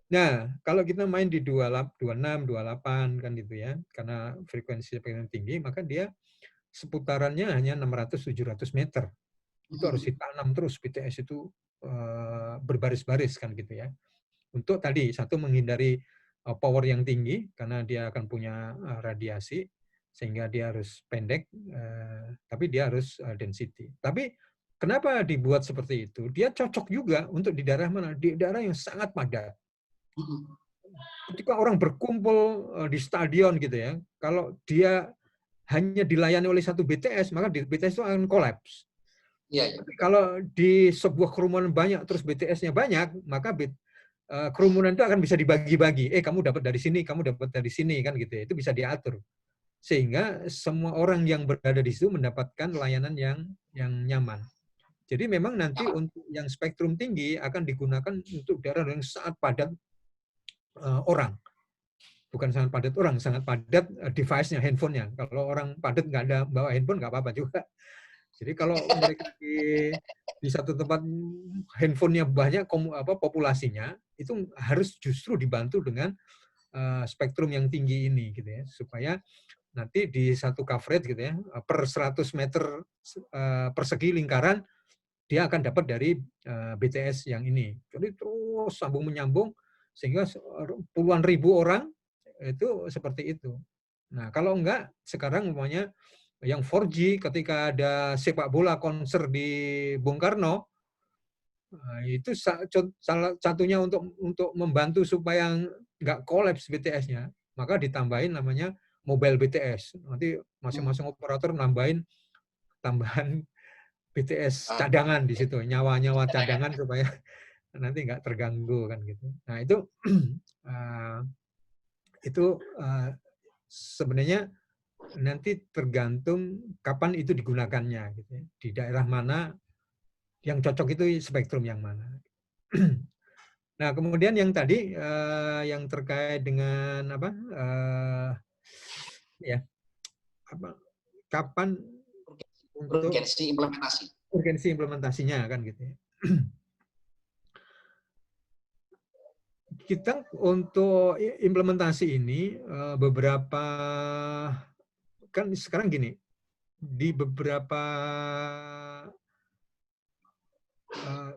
Nah, kalau kita main di 26, 28 kan gitu ya, karena frekuensi yang tinggi, maka dia seputarannya hanya 600-700 meter. Itu harus ditanam terus BTS itu berbaris-baris kan gitu ya. Untuk tadi, satu menghindari power yang tinggi, karena dia akan punya radiasi, sehingga dia harus pendek, tapi dia harus density. Tapi kenapa dibuat seperti itu? Dia cocok juga untuk di daerah mana? Di daerah yang sangat padat. Ketika orang berkumpul di stadion gitu ya, kalau dia hanya dilayani oleh satu BTS, maka BTS itu akan kolaps. Ya, ya. Tapi kalau di sebuah kerumunan banyak, terus BTS-nya banyak, maka kerumunan itu akan bisa dibagi-bagi. Kamu dapat dari sini, kamu dapat dari sini, kan gitu ya. Itu bisa diatur. Sehingga semua orang yang berada di situ mendapatkan layanan yang nyaman. Jadi memang nanti untuk yang spektrum tinggi akan digunakan untuk daerah yang sangat padat orang. Bukan sangat padat orang, sangat padat device-nya, handphonenya. Kalau orang padat nggak ada bawa handphone, nggak apa-apa juga. Jadi kalau mereka di satu tempat handphonenya banyak, populasinya, itu harus justru dibantu dengan spektrum yang tinggi ini gitu ya, supaya nanti di satu coverage gitu ya, per 100 meter persegi lingkaran dia akan dapat dari BTS yang ini. Jadi terus sambung menyambung sehingga puluhan ribu orang itu seperti itu. Nah, kalau enggak sekarang umpamanya yang 4G ketika ada sepak bola konser di Bung Karno, itu salah satunya untuk membantu supaya nggak kolaps BTS-nya, maka ditambahin namanya mobile BTS. Nanti masing-masing operator nambahin tambahan BTS cadangan di situ, nyawa-nyawa cadangan supaya nanti nggak terganggu kan gitu. Nah itu sebenarnya nanti tergantung kapan itu digunakannya gitu ya. Di daerah mana yang cocok itu spektrum yang mana. Nah, kemudian yang tadi yang terkait dengan apa ya apa kapan untuk urgensi implementasinya kan gitu ya. Kita untuk implementasi ini beberapa kan sekarang gini, di beberapa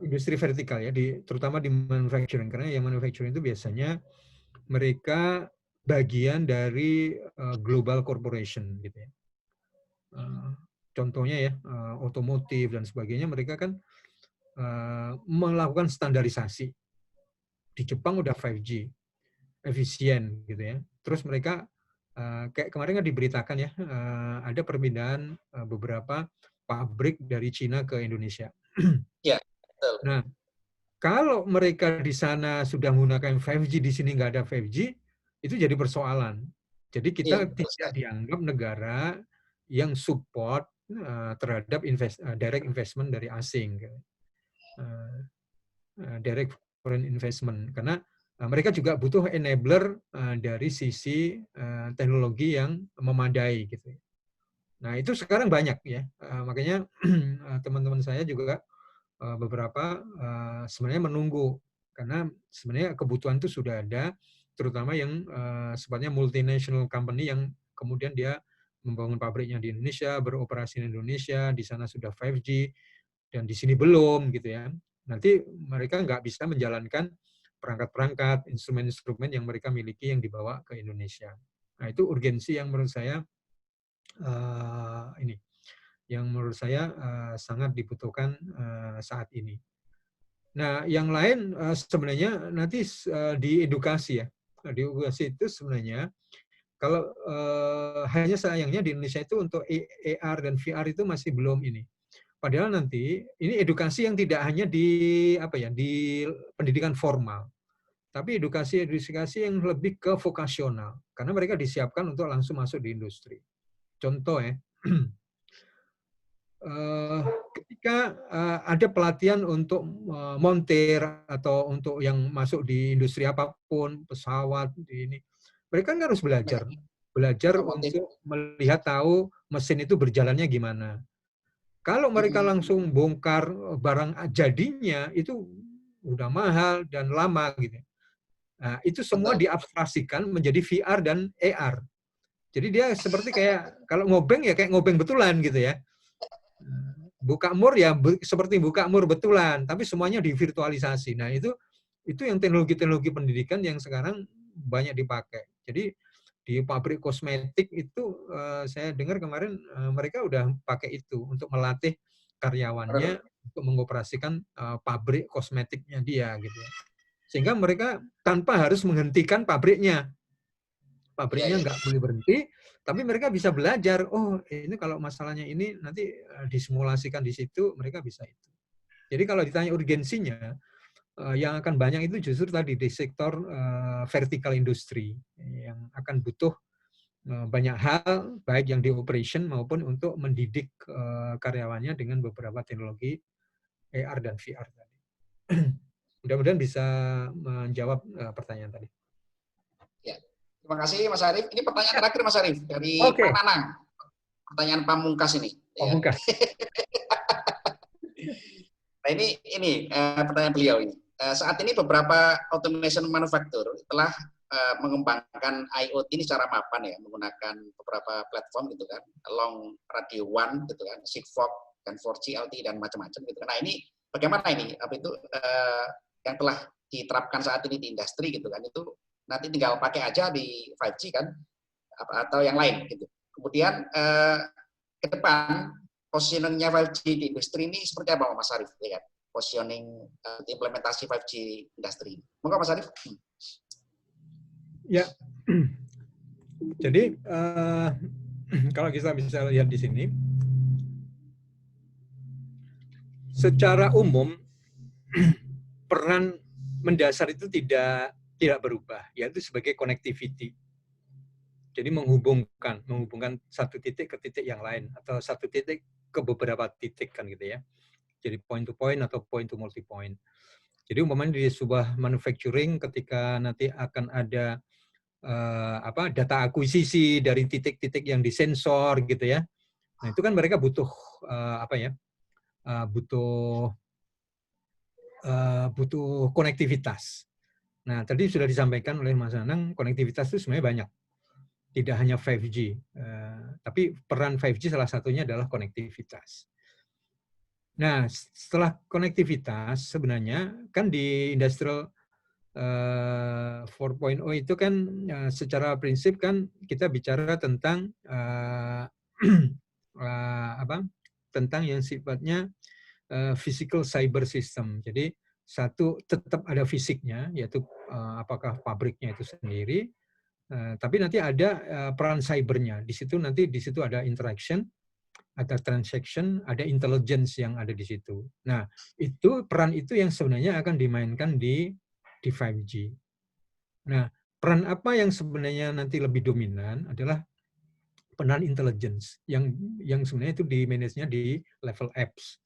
industri vertikal ya, terutama di manufacturing, karena yang manufacturing itu biasanya mereka bagian dari global corporation gitu ya. Contohnya ya, otomotif dan sebagainya, mereka kan melakukan standarisasi. Di Jepang udah 5G, efisien gitu ya. Terus mereka kayak kemarin kan diberitakan ya, ada perpindahan beberapa pabrik dari Cina ke Indonesia. Ya, betul. Nah, kalau mereka di sana sudah menggunakan 5G, di sini nggak ada 5G, itu jadi persoalan. Jadi kita tidak dianggap negara yang support terhadap direct investment dari asing. Direct foreign investment. Karena mereka juga butuh enabler dari sisi teknologi yang memadai gitu. Nah, itu sekarang banyak ya. Makanya teman-teman saya juga beberapa sebenarnya menunggu, karena sebenarnya kebutuhan itu sudah ada, terutama yang sifatnya multinational company yang kemudian dia membangun pabriknya di Indonesia, beroperasi di Indonesia, di sana sudah 5G, dan di sini belum gitu ya. Nanti mereka nggak bisa menjalankan perangkat-perangkat, instrumen-instrumen yang mereka miliki yang dibawa ke Indonesia. Nah, itu urgensi yang menurut saya ini yang menurut saya sangat dibutuhkan saat ini. Nah, yang lain sebenarnya nanti di edukasi ya. Di edukasi itu sebenarnya kalau hanya sayangnya di Indonesia itu untuk AR dan VR itu masih belum ini. Padahal nanti ini edukasi yang tidak hanya di di pendidikan formal, tapi edukasi yang lebih ke vokasional, karena mereka disiapkan untuk langsung masuk di industri. Contoh ya, ketika ada pelatihan untuk montir atau untuk yang masuk di industri apapun, pesawat, ini, mereka kan harus belajar untuk melihat tahu mesin itu berjalannya gimana. Kalau mereka langsung bongkar barang jadinya, itu udah mahal dan lama gitu. Nah, itu semua diabstraksikan menjadi VR dan AR. Jadi dia seperti kayak kalau ngobeng ya kayak ngobeng betulan gitu ya. Buka mur ya seperti buka mur betulan, tapi semuanya divirtualisasi. Nah, itu yang teknologi-teknologi pendidikan yang sekarang banyak dipakai. Jadi di pabrik kosmetik itu saya dengar kemarin mereka udah pakai itu untuk melatih karyawannya untuk mengoperasikan pabrik kosmetiknya dia gitu ya. Sehingga mereka tanpa harus menghentikan pabriknya. Pabriknya nggak boleh berhenti, tapi mereka bisa belajar, oh ini kalau masalahnya ini nanti disimulasikan di situ, mereka bisa itu. Jadi kalau ditanya urgensinya, yang akan banyak itu justru tadi di sektor vertical industry yang akan butuh banyak hal, baik yang di operation maupun untuk mendidik karyawannya dengan beberapa teknologi AR dan VR tadi. Mudah-mudahan bisa menjawab pertanyaan tadi. Ya. Terima kasih Mas Arief. Ini pertanyaan terakhir Mas Arief dari Pak Nanang. Pertanyaan pamungkas ini. Ya. Pamungkas. Nah ini pertanyaan beliau ini. Saat ini beberapa automation manufaktur telah mengembangkan IoT ini secara mapan ya, menggunakan beberapa platform gitu kan, long radio one gitu kan, Sigfox dan 4G LTE dan macam-macam gitu kan. Nah ini bagaimana ini apa itu yang telah diterapkan saat ini di industri gitu kan, itu nanti tinggal pakai aja di 5G kan atau yang lain gitu. Kemudian ke depan positioningnya 5G di industri ini seperti apa Mas Arief ya kan? Positioning implementasi 5G industri. Monggo Mas Arief. Ya. Jadi kalau kita bisa lihat di sini, secara umum peran mendasar itu tidak berubah, yaitu sebagai connectivity. Jadi menghubungkan satu titik ke titik yang lain atau satu titik ke beberapa titik kan gitu ya. Jadi point to point atau point to multi point. Jadi umpamanya di sebuah manufacturing ketika nanti akan ada data akuisisi dari titik-titik yang disensor gitu ya. Nah itu kan mereka butuh butuh konektivitas. Nah tadi sudah disampaikan oleh Mas Anang, konektivitas itu sebenarnya banyak. Tidak hanya 5G, tapi peran 5G salah satunya adalah konektivitas. Nah, setelah konektivitas sebenarnya kan di industrial 4.0 itu kan secara prinsip kan kita bicara tentang tentang yang sifatnya physical cyber system. Jadi satu tetap ada fisiknya, yaitu apakah pabriknya itu sendiri, tapi nanti ada peran cybernya. Di situ ada interaction, ada transaction, ada intelligence yang ada di situ. Nah, peran itu yang sebenarnya akan dimainkan di 5G. Nah, peran apa yang sebenarnya nanti lebih dominan adalah peran intelligence yang sebenarnya itu di-manage-nya di level apps.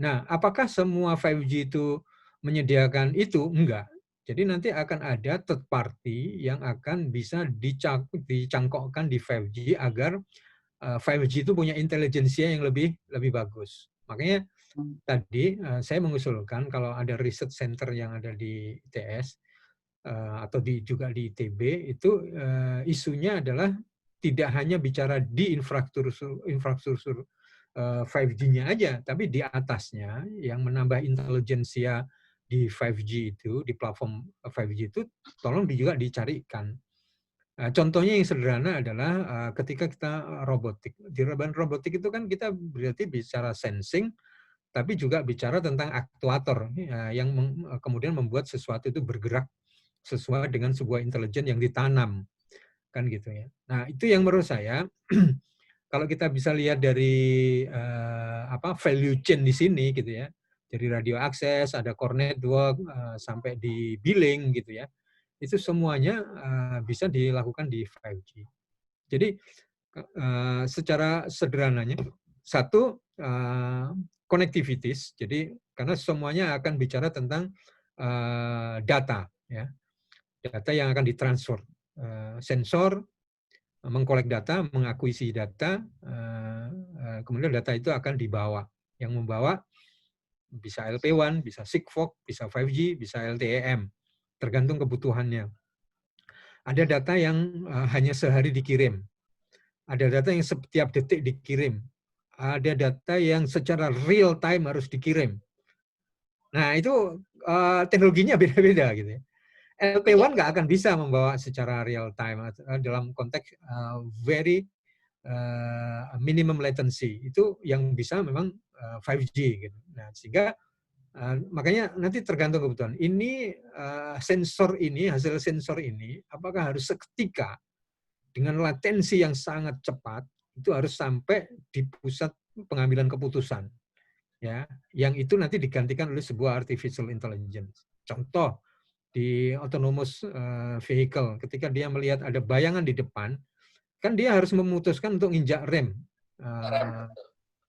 Nah, apakah semua 5G itu menyediakan itu? Enggak. Jadi nanti akan ada third party yang akan bisa dicangkokkan di 5G agar 5G itu punya intelijensia yang lebih bagus. Makanya tadi saya mengusulkan kalau ada research center yang ada di ITS atau juga di ITB itu isunya adalah tidak hanya bicara di infrastruktur 5G-nya aja, tapi di atasnya yang menambah intelijensia di 5G itu, di platform 5G itu, tolong juga dicarikan. Contohnya yang sederhana adalah ketika kita robotik. Di robotik itu kan kita berarti bicara sensing, tapi juga bicara tentang aktuator yang kemudian membuat sesuatu itu bergerak sesuai dengan sebuah intelijen yang ditanam. Kan gitu ya. Nah, itu yang menurut saya kalau kita bisa lihat dari value chain di sini gitu ya, dari radio akses, ada core network, sampai di billing gitu ya, itu semuanya bisa dilakukan di 5G. Jadi secara sederhananya, satu connectivities, jadi karena semuanya akan bicara tentang data, ya, data yang akan ditransfer, sensor mengkolek data, mengakuisisi data, kemudian data itu akan dibawa. Yang membawa bisa LP1, bisa Sigfox, bisa 5G, bisa LTE-M, tergantung kebutuhannya. Ada data yang hanya sehari dikirim, ada data yang setiap detik dikirim, ada data yang secara real time harus dikirim. Nah itu teknologinya beda-beda gitu ya. LP1 nggak akan bisa membawa secara real time dalam konteks very minimum latency. Itu yang bisa memang 5G gitu. Nah, sehingga makanya nanti tergantung kebutuhan. Ini hasil sensor ini apakah harus seketika dengan latensi yang sangat cepat itu harus sampai di pusat pengambilan keputusan. Ya, yang itu nanti digantikan oleh sebuah artificial intelligence. Contoh di autonomous vehicle, ketika dia melihat ada bayangan di depan, kan dia harus memutuskan untuk injak rem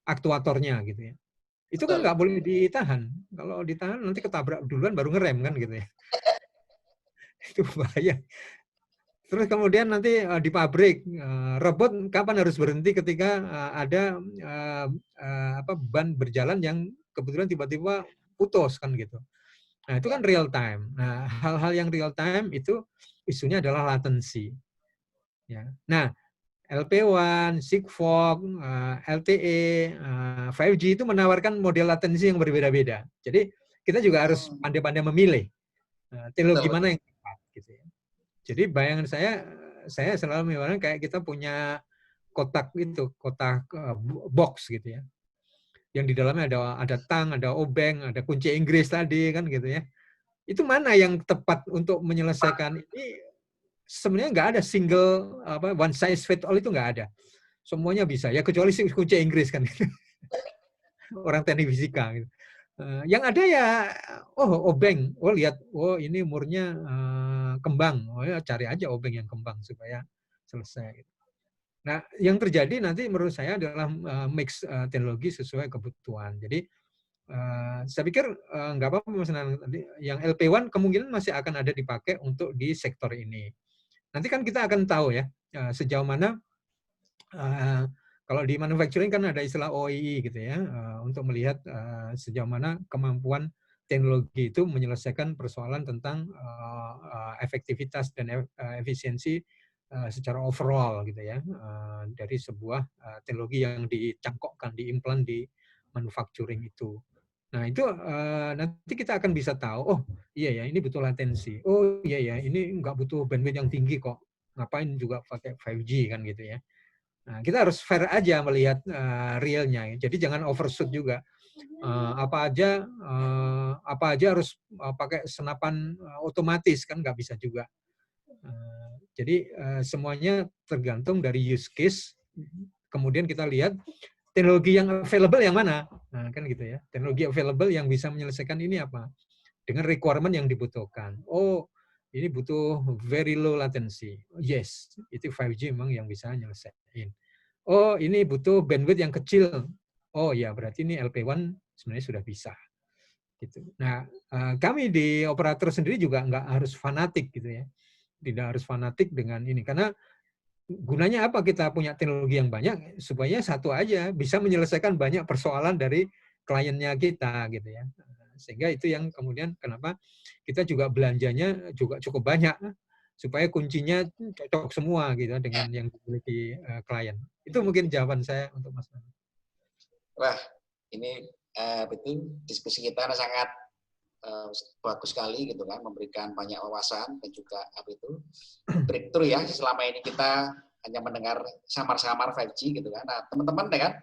aktuatornya gitu ya. Itu kan nggak boleh ditahan. Kalau ditahan nanti ketabrak duluan baru ngerem kan gitu ya. Itu bahaya. Terus kemudian nanti di pabrik, robot kapan harus berhenti ketika ada ban berjalan yang kebetulan tiba-tiba putus kan gitu. Nah itu kan real time. Nah hal-hal yang real time itu isunya adalah latency. Ya. Nah LP1, Sigfox, LTE, 5G itu menawarkan model latensi yang berbeda-beda. Jadi kita juga harus pandai-pandai memilih teknologi mana yang tepat. Gitu ya. Jadi bayangan saya selalu membayangkan kayak kita punya kotak box gitu ya, yang di dalamnya ada tang, ada obeng, ada kunci Inggris tadi kan gitu ya. Itu mana yang tepat untuk menyelesaikan ini? Sebenarnya nggak ada single one size fit all, itu nggak ada. Semuanya bisa ya kecuali kunci Inggris kan. Orang teknik fisika gitu. Yang ada ya obeng, lihat ini umurnya kembang, ya cari aja obeng yang kembang supaya selesai. Nah yang terjadi nanti menurut saya adalah mix teknologi sesuai kebutuhan. Jadi saya pikir nggak apa-apa Mas Nanang, yang LP1 kemungkinan masih akan ada dipakai untuk di sektor ini. Nanti kan kita akan tahu ya sejauh mana kalau di manufacturing kan ada istilah OEE gitu ya, untuk melihat sejauh mana kemampuan teknologi itu menyelesaikan persoalan tentang efektivitas dan efisiensi secara overall gitu ya, dari sebuah teknologi yang dicangkokkan, diimplan di manufacturing itu. Nah itu nanti kita akan bisa tahu, oh iya ya ini butuh latensi, oh iya ya ini nggak butuh bandwidth yang tinggi kok, ngapain juga pakai 5G kan gitu ya. Nah, kita harus fair aja melihat realnya. Jadi jangan overshoot juga. Apa aja harus pakai senapan otomatis kan nggak bisa juga. Jadi semuanya tergantung dari use case. Kemudian kita lihat teknologi yang available yang mana, nah, kan gitu ya. Teknologi available yang bisa menyelesaikan ini apa? Dengan requirement yang dibutuhkan. Oh, ini butuh very low latency. Yes, itu 5G memang yang bisa nyelesain. Oh, ini butuh bandwidth yang kecil. Oh ya, berarti ini LP1 sebenarnya sudah bisa. Gitu. Nah, kami di operator sendiri juga nggak harus fanatik gitu ya. Tidak harus fanatik dengan ini. Karena gunanya apa kita punya teknologi yang banyak? Supaya satu aja bisa menyelesaikan banyak persoalan dari kliennya kita gitu ya. Sehingga itu yang kemudian kenapa kita juga belanjanya juga cukup banyak supaya kuncinya cocok semua gitu dengan yang dimiliki klien. Itu mungkin jawaban saya untuk Mas. Wah, ini betul diskusi kita sangat bagus sekali gitu kan, memberikan banyak wawasan dan juga breakthrough ya. Selama ini kita hanya mendengar samar-samar 5G gitu kan. Nah, teman-teman ya kan,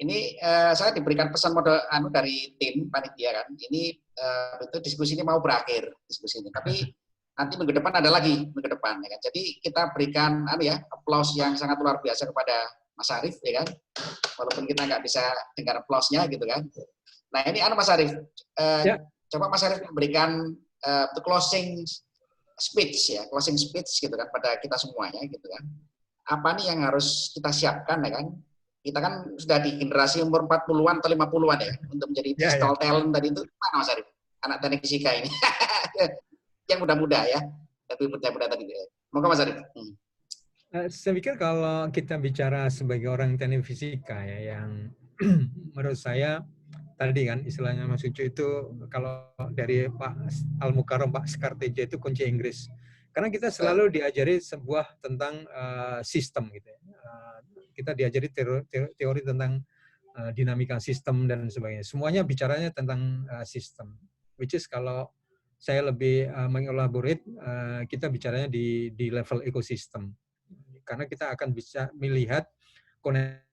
ini saya diberikan pesan model dari tim panitia kan. Ini itu diskusi ini mau berakhir diskusi ini. Tapi nanti minggu depan ada lagi minggu depan ya kan. Jadi kita berikan applause yang sangat luar biasa kepada Mas Arief ya kan. Walaupun kita nggak bisa dengar applause-nya gitu kan. Nah, ini Mas Arief. Coba Mas Arief memberikan closing speech ya, closing speech gitu kan pada kita semuanya gitu kan. Apa nih yang harus kita siapkan ya kan? Kita kan sudah di generasi umur 40-an atau 50-an ya, untuk menjadi digital talent tadi itu mana Mas Arief? Anak teknik fisika ini. Yang muda-muda ya, lebih muda-muda tadi. Moga Mas Arief. Saya pikir kalau kita bicara sebagai orang teknik fisika ya, yang menurut saya tadi kan istilahnya Mas Ucu itu kalau dari Pak Al-Mukarram, Pak Skarteja itu kunci Inggris. Karena kita selalu diajari sebuah tentang sistem gitu ya. Kita diajari teori tentang dinamika sistem dan sebagainya. Semuanya bicaranya tentang sistem. Which is kalau saya lebih mengelaborate, kita bicaranya di level ekosistem. Karena kita akan bisa melihat connecting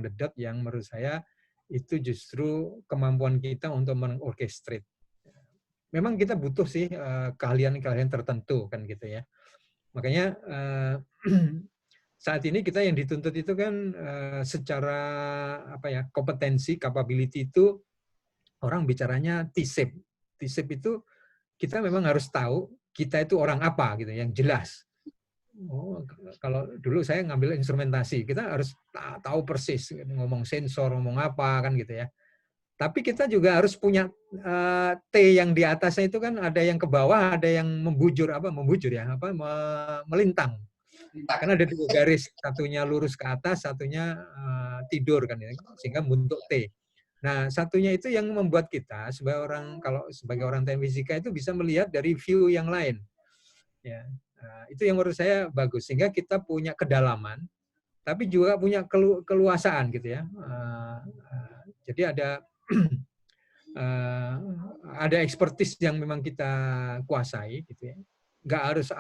the dot yang menurut saya itu justru kemampuan kita untuk mengorchestrate. Memang kita butuh sih keahlian-keahlian tertentu kan gitu ya. Makanya saat ini kita yang dituntut itu kan secara kompetensi, capability itu orang bicaranya T-shape. T-shape itu kita memang harus tahu kita itu orang apa gitu yang jelas. Oh, kalau dulu saya ngambil instrumentasi, kita harus tahu persis ngomong sensor, ngomong apa kan gitu ya. Tapi kita juga harus punya T yang di atasnya itu kan ada yang ke bawah, ada yang membujur ya, melintang. Karena ada 2 garis, satunya lurus ke atas, satunya tidur kan ya, sehingga bentuk T. Nah, satunya itu yang membuat kita sebagai orang teknik fisika itu bisa melihat dari view yang lain. Ya, itu yang menurut saya bagus, sehingga kita punya kedalaman, tapi juga punya keluasaan gitu ya. Jadi ada expertise yang memang kita kuasai gitu ya. Nggak harus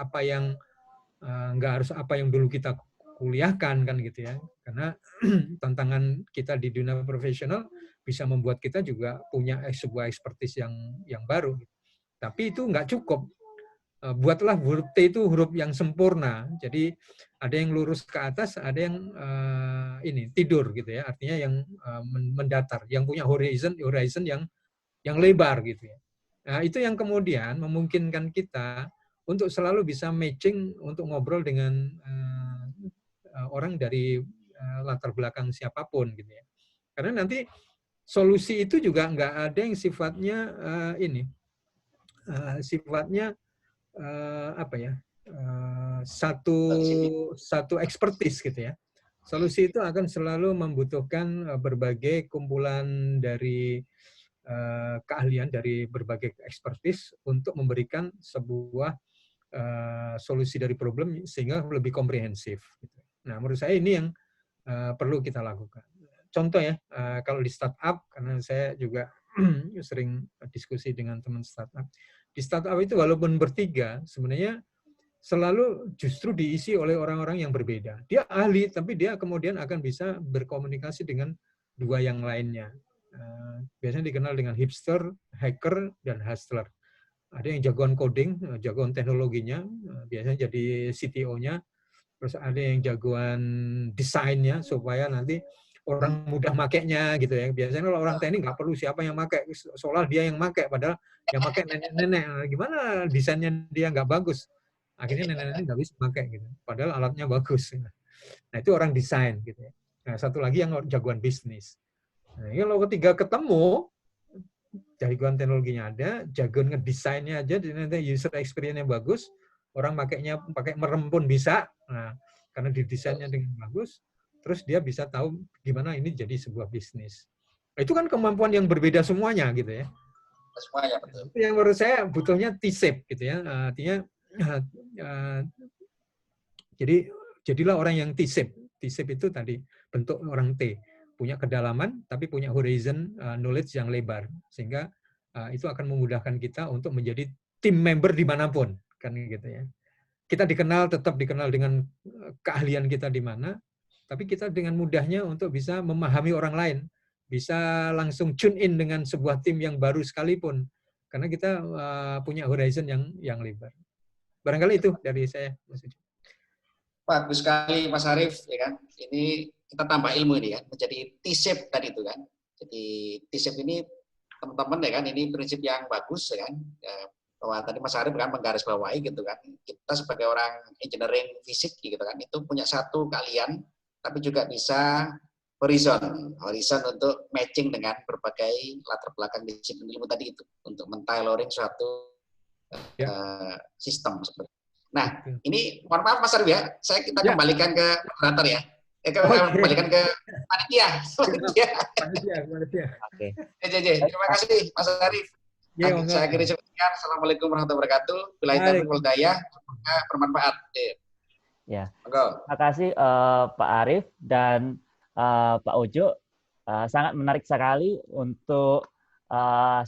apa yang dulu kita kuliahkan kan gitu ya. Karena tantangan kita di dunia profesional bisa membuat kita juga punya sebuah expertise yang baru. Tapi itu nggak cukup. Buatlah huruf T itu huruf yang sempurna. Jadi ada yang lurus ke atas, ada yang tidur gitu ya. Artinya yang mendatar, yang punya horizon yang lebar gitu ya. Nah, itu yang kemudian memungkinkan kita untuk selalu bisa matching untuk ngobrol dengan orang dari latar belakang siapapun gitu ya. Karena nanti solusi itu juga nggak ada yang sifatnya sifatnya satu expertise gitu ya. Solusi itu akan selalu membutuhkan berbagai kumpulan dari keahlian dari berbagai expertise untuk memberikan sebuah solusi dari problem sehingga lebih komprehensif. Nah, menurut saya ini yang perlu kita lakukan. Contoh ya, kalau di startup, karena saya juga sering diskusi dengan teman startup. Di startup itu walaupun bertiga, sebenarnya selalu justru diisi oleh orang-orang yang berbeda. Dia ahli, tapi dia kemudian akan bisa berkomunikasi dengan 2 yang lainnya. Biasanya dikenal dengan hipster, hacker, dan hustler. Ada yang jagoan coding, jagoan teknologinya, biasanya jadi CTO-nya. Terus ada yang jagoan desainnya supaya nanti orang mudah makainya gitu ya. Biasanya kalau orang teknik nggak perlu siapa yang makai, soalnya dia yang makai, padahal yang makai nenek-nenek. Gimana desainnya dia nggak bagus? Akhirnya nenek-nenek nggak bisa pakai gitu. Padahal alatnya bagus. Nah, itu orang desain gitu ya. Nah, satu lagi yang jagoan bisnis. Nah, kalau ketiga ketemu, jagoan teknologinya ada, jagoan ngedesainnya aja, nanti user experience-nya bagus, orang pakainya pakai merem pun bisa. Nah, karena didesainnya dengan bagus, terus dia bisa tahu gimana ini jadi sebuah bisnis. Nah, itu kan kemampuan yang berbeda semuanya gitu ya. Semuanya betul. Itu yang menurut saya butuhnya T-shape gitu ya. Artinya jadi jadilah orang yang T-shape. T-shape itu tadi bentuk orang T, punya kedalaman tapi punya horizon knowledge yang lebar, sehingga itu akan memudahkan kita untuk menjadi tim member dimanapun kan gitu ya. Kita tetap dikenal dengan keahlian kita di mana, tapi kita dengan mudahnya untuk bisa memahami orang lain, bisa langsung tune in dengan sebuah tim yang baru sekalipun, karena kita punya horizon yang lebar. Barangkali itu dari saya, Mas Ujo. Bagus sekali Mas Arief, ya kan. Ini kita tambah ilmu ini kan, menjadi T-shape tadi itu kan. Jadi T-shape ini teman-teman ya kan, ini prinsip yang bagus ya kan. Bahwa tadi Mas Arief kan menggarisbawahi gitu kan. Kita sebagai orang engineering fisik gitu kan, itu punya satu keahlian, tapi juga bisa horizon untuk matching dengan berbagai latar belakang disiplin ilmu tadi itu, untuk mentailoring suatu sistem seperti. Nah, ini mohon maaf Mas Arief ya, kita kembalikan ke moderator ya. Kembalikan ke panitia. Oke. Terima kasih Mas Arief. Saya akhiri sekian. Assalamualaikum warahmatullahi wabarakatuh. Bila itu daya, semoga bermanfaat. Ya. Terima kasih Pak Arief dan Pak Ujo. Sangat menarik sekali untuk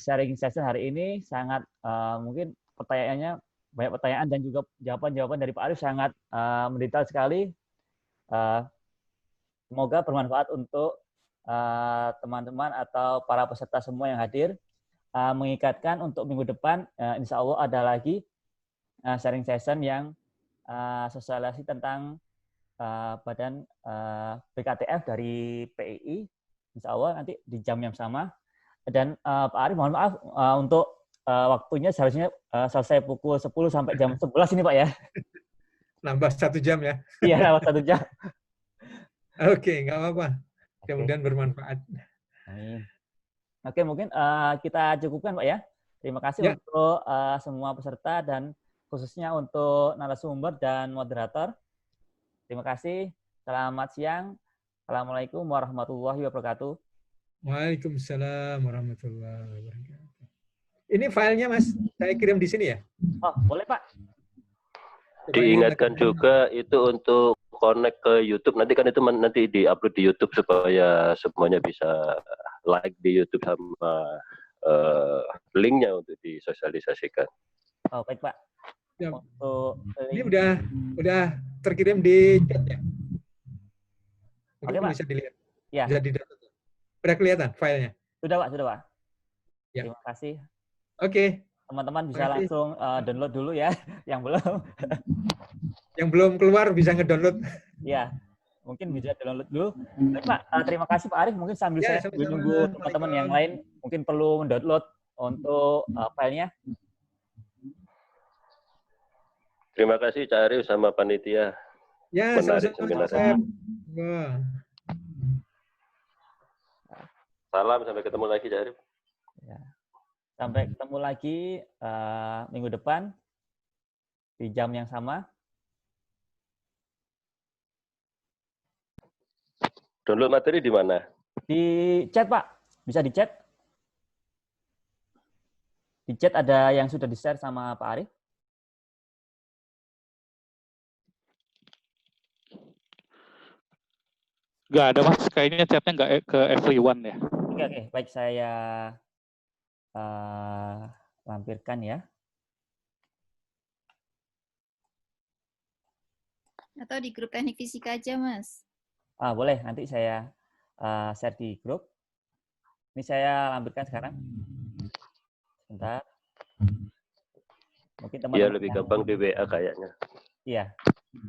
sharing session hari ini. Sangat mungkin pertanyaannya banyak pertanyaan dan juga jawaban-jawaban dari Pak Arief sangat mendetail sekali. Semoga bermanfaat untuk teman-teman atau para peserta semua yang hadir. Mengikatkan untuk minggu depan, insya Allah ada lagi sharing session yang sosialisasi tentang badan BKTF dari PII. Insya Allah nanti di jam yang sama. Dan Pak Arief, mohon maaf untuk waktunya seharusnya selesai pukul 10 sampai jam 11 ini Pak ya. Nambah 1 jam ya. Iya, nambah 1 jam. Oke, nggak apa-apa. Mudah-mudahan bermanfaat. Amin. Oke, mungkin kita cukupkan, Pak ya. Terima kasih Ya. untuk semua peserta dan khususnya untuk narasumber dan moderator. Terima kasih. Selamat siang. Assalamualaikum warahmatullahi wabarakatuh. Waalaikumsalam warahmatullahi wabarakatuh. Ini filenya, Mas, saya kirim di sini ya? Oh, boleh, Pak. Coba Diingatkan juga itu untuk connect ke YouTube. Nanti kan itu nanti di-upload di YouTube supaya semuanya bisa like di YouTube sama linknya untuk disosialisasikan. Oh, baik, Pak. Ya. Untuk Ini link. udah terkirim di chat ya? Oke, Pak. Bisa dilihat. Ya. Bisa di-download. Udah kelihatan filenya? Sudah, Pak. Sudah, Pak. Ya. Terima kasih. Oke. Teman-teman bisa Terima kasih. langsung download dulu ya, yang belum. Yang belum keluar bisa ngedownload. Ya, mungkin bisa download dulu. Baik, Pak, terima kasih Pak Arif. Mungkin sambil Ya, saya sama-sama. menunggu teman-teman yang lain mungkin perlu mendownload untuk filenya. Terima kasih Cak Arif sama panitia. Ya, Menarik sama-sama. seminarnya. Wah. Salam, sampai ketemu lagi Cak Arif. Ya. Sampai ketemu lagi minggu depan di jam yang sama. Download materi di mana? Di chat, Pak. Bisa di chat. Di chat ada yang sudah di-share sama Pak Arif. Nggak ada, Mas. Kayaknya chatnya nggak ke everyone ya. Oke. Baik, saya lampirkan ya. Atau di grup teknik fisika aja, Mas. Boleh, nanti saya share di grup. Ini saya lampirkan sekarang. Sebentar. Mungkin teman-teman Iya, lebih gampang di WA kayaknya. Iya.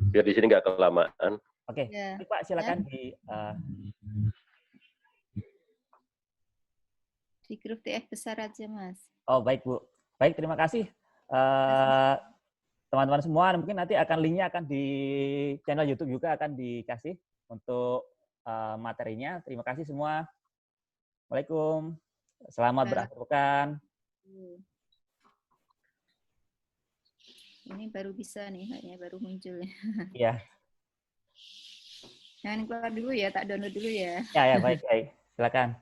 Biar di sini nggak kelamaan. Oke. Ya. Pak, silakan Di grup TF besar aja, Mas. Oh, baik, Bu. Baik, terima kasih. Teman-teman semua, mungkin nanti akan linknya akan di channel YouTube juga akan dikasih untuk materinya. Terima kasih semua. Waalaikumsalam. Selamat berakhir pekan. Ini baru bisa nih, kayaknya baru muncul ya. Iya. Jangan keluar dulu ya, tak download dulu ya. Ya, baik. Silakan.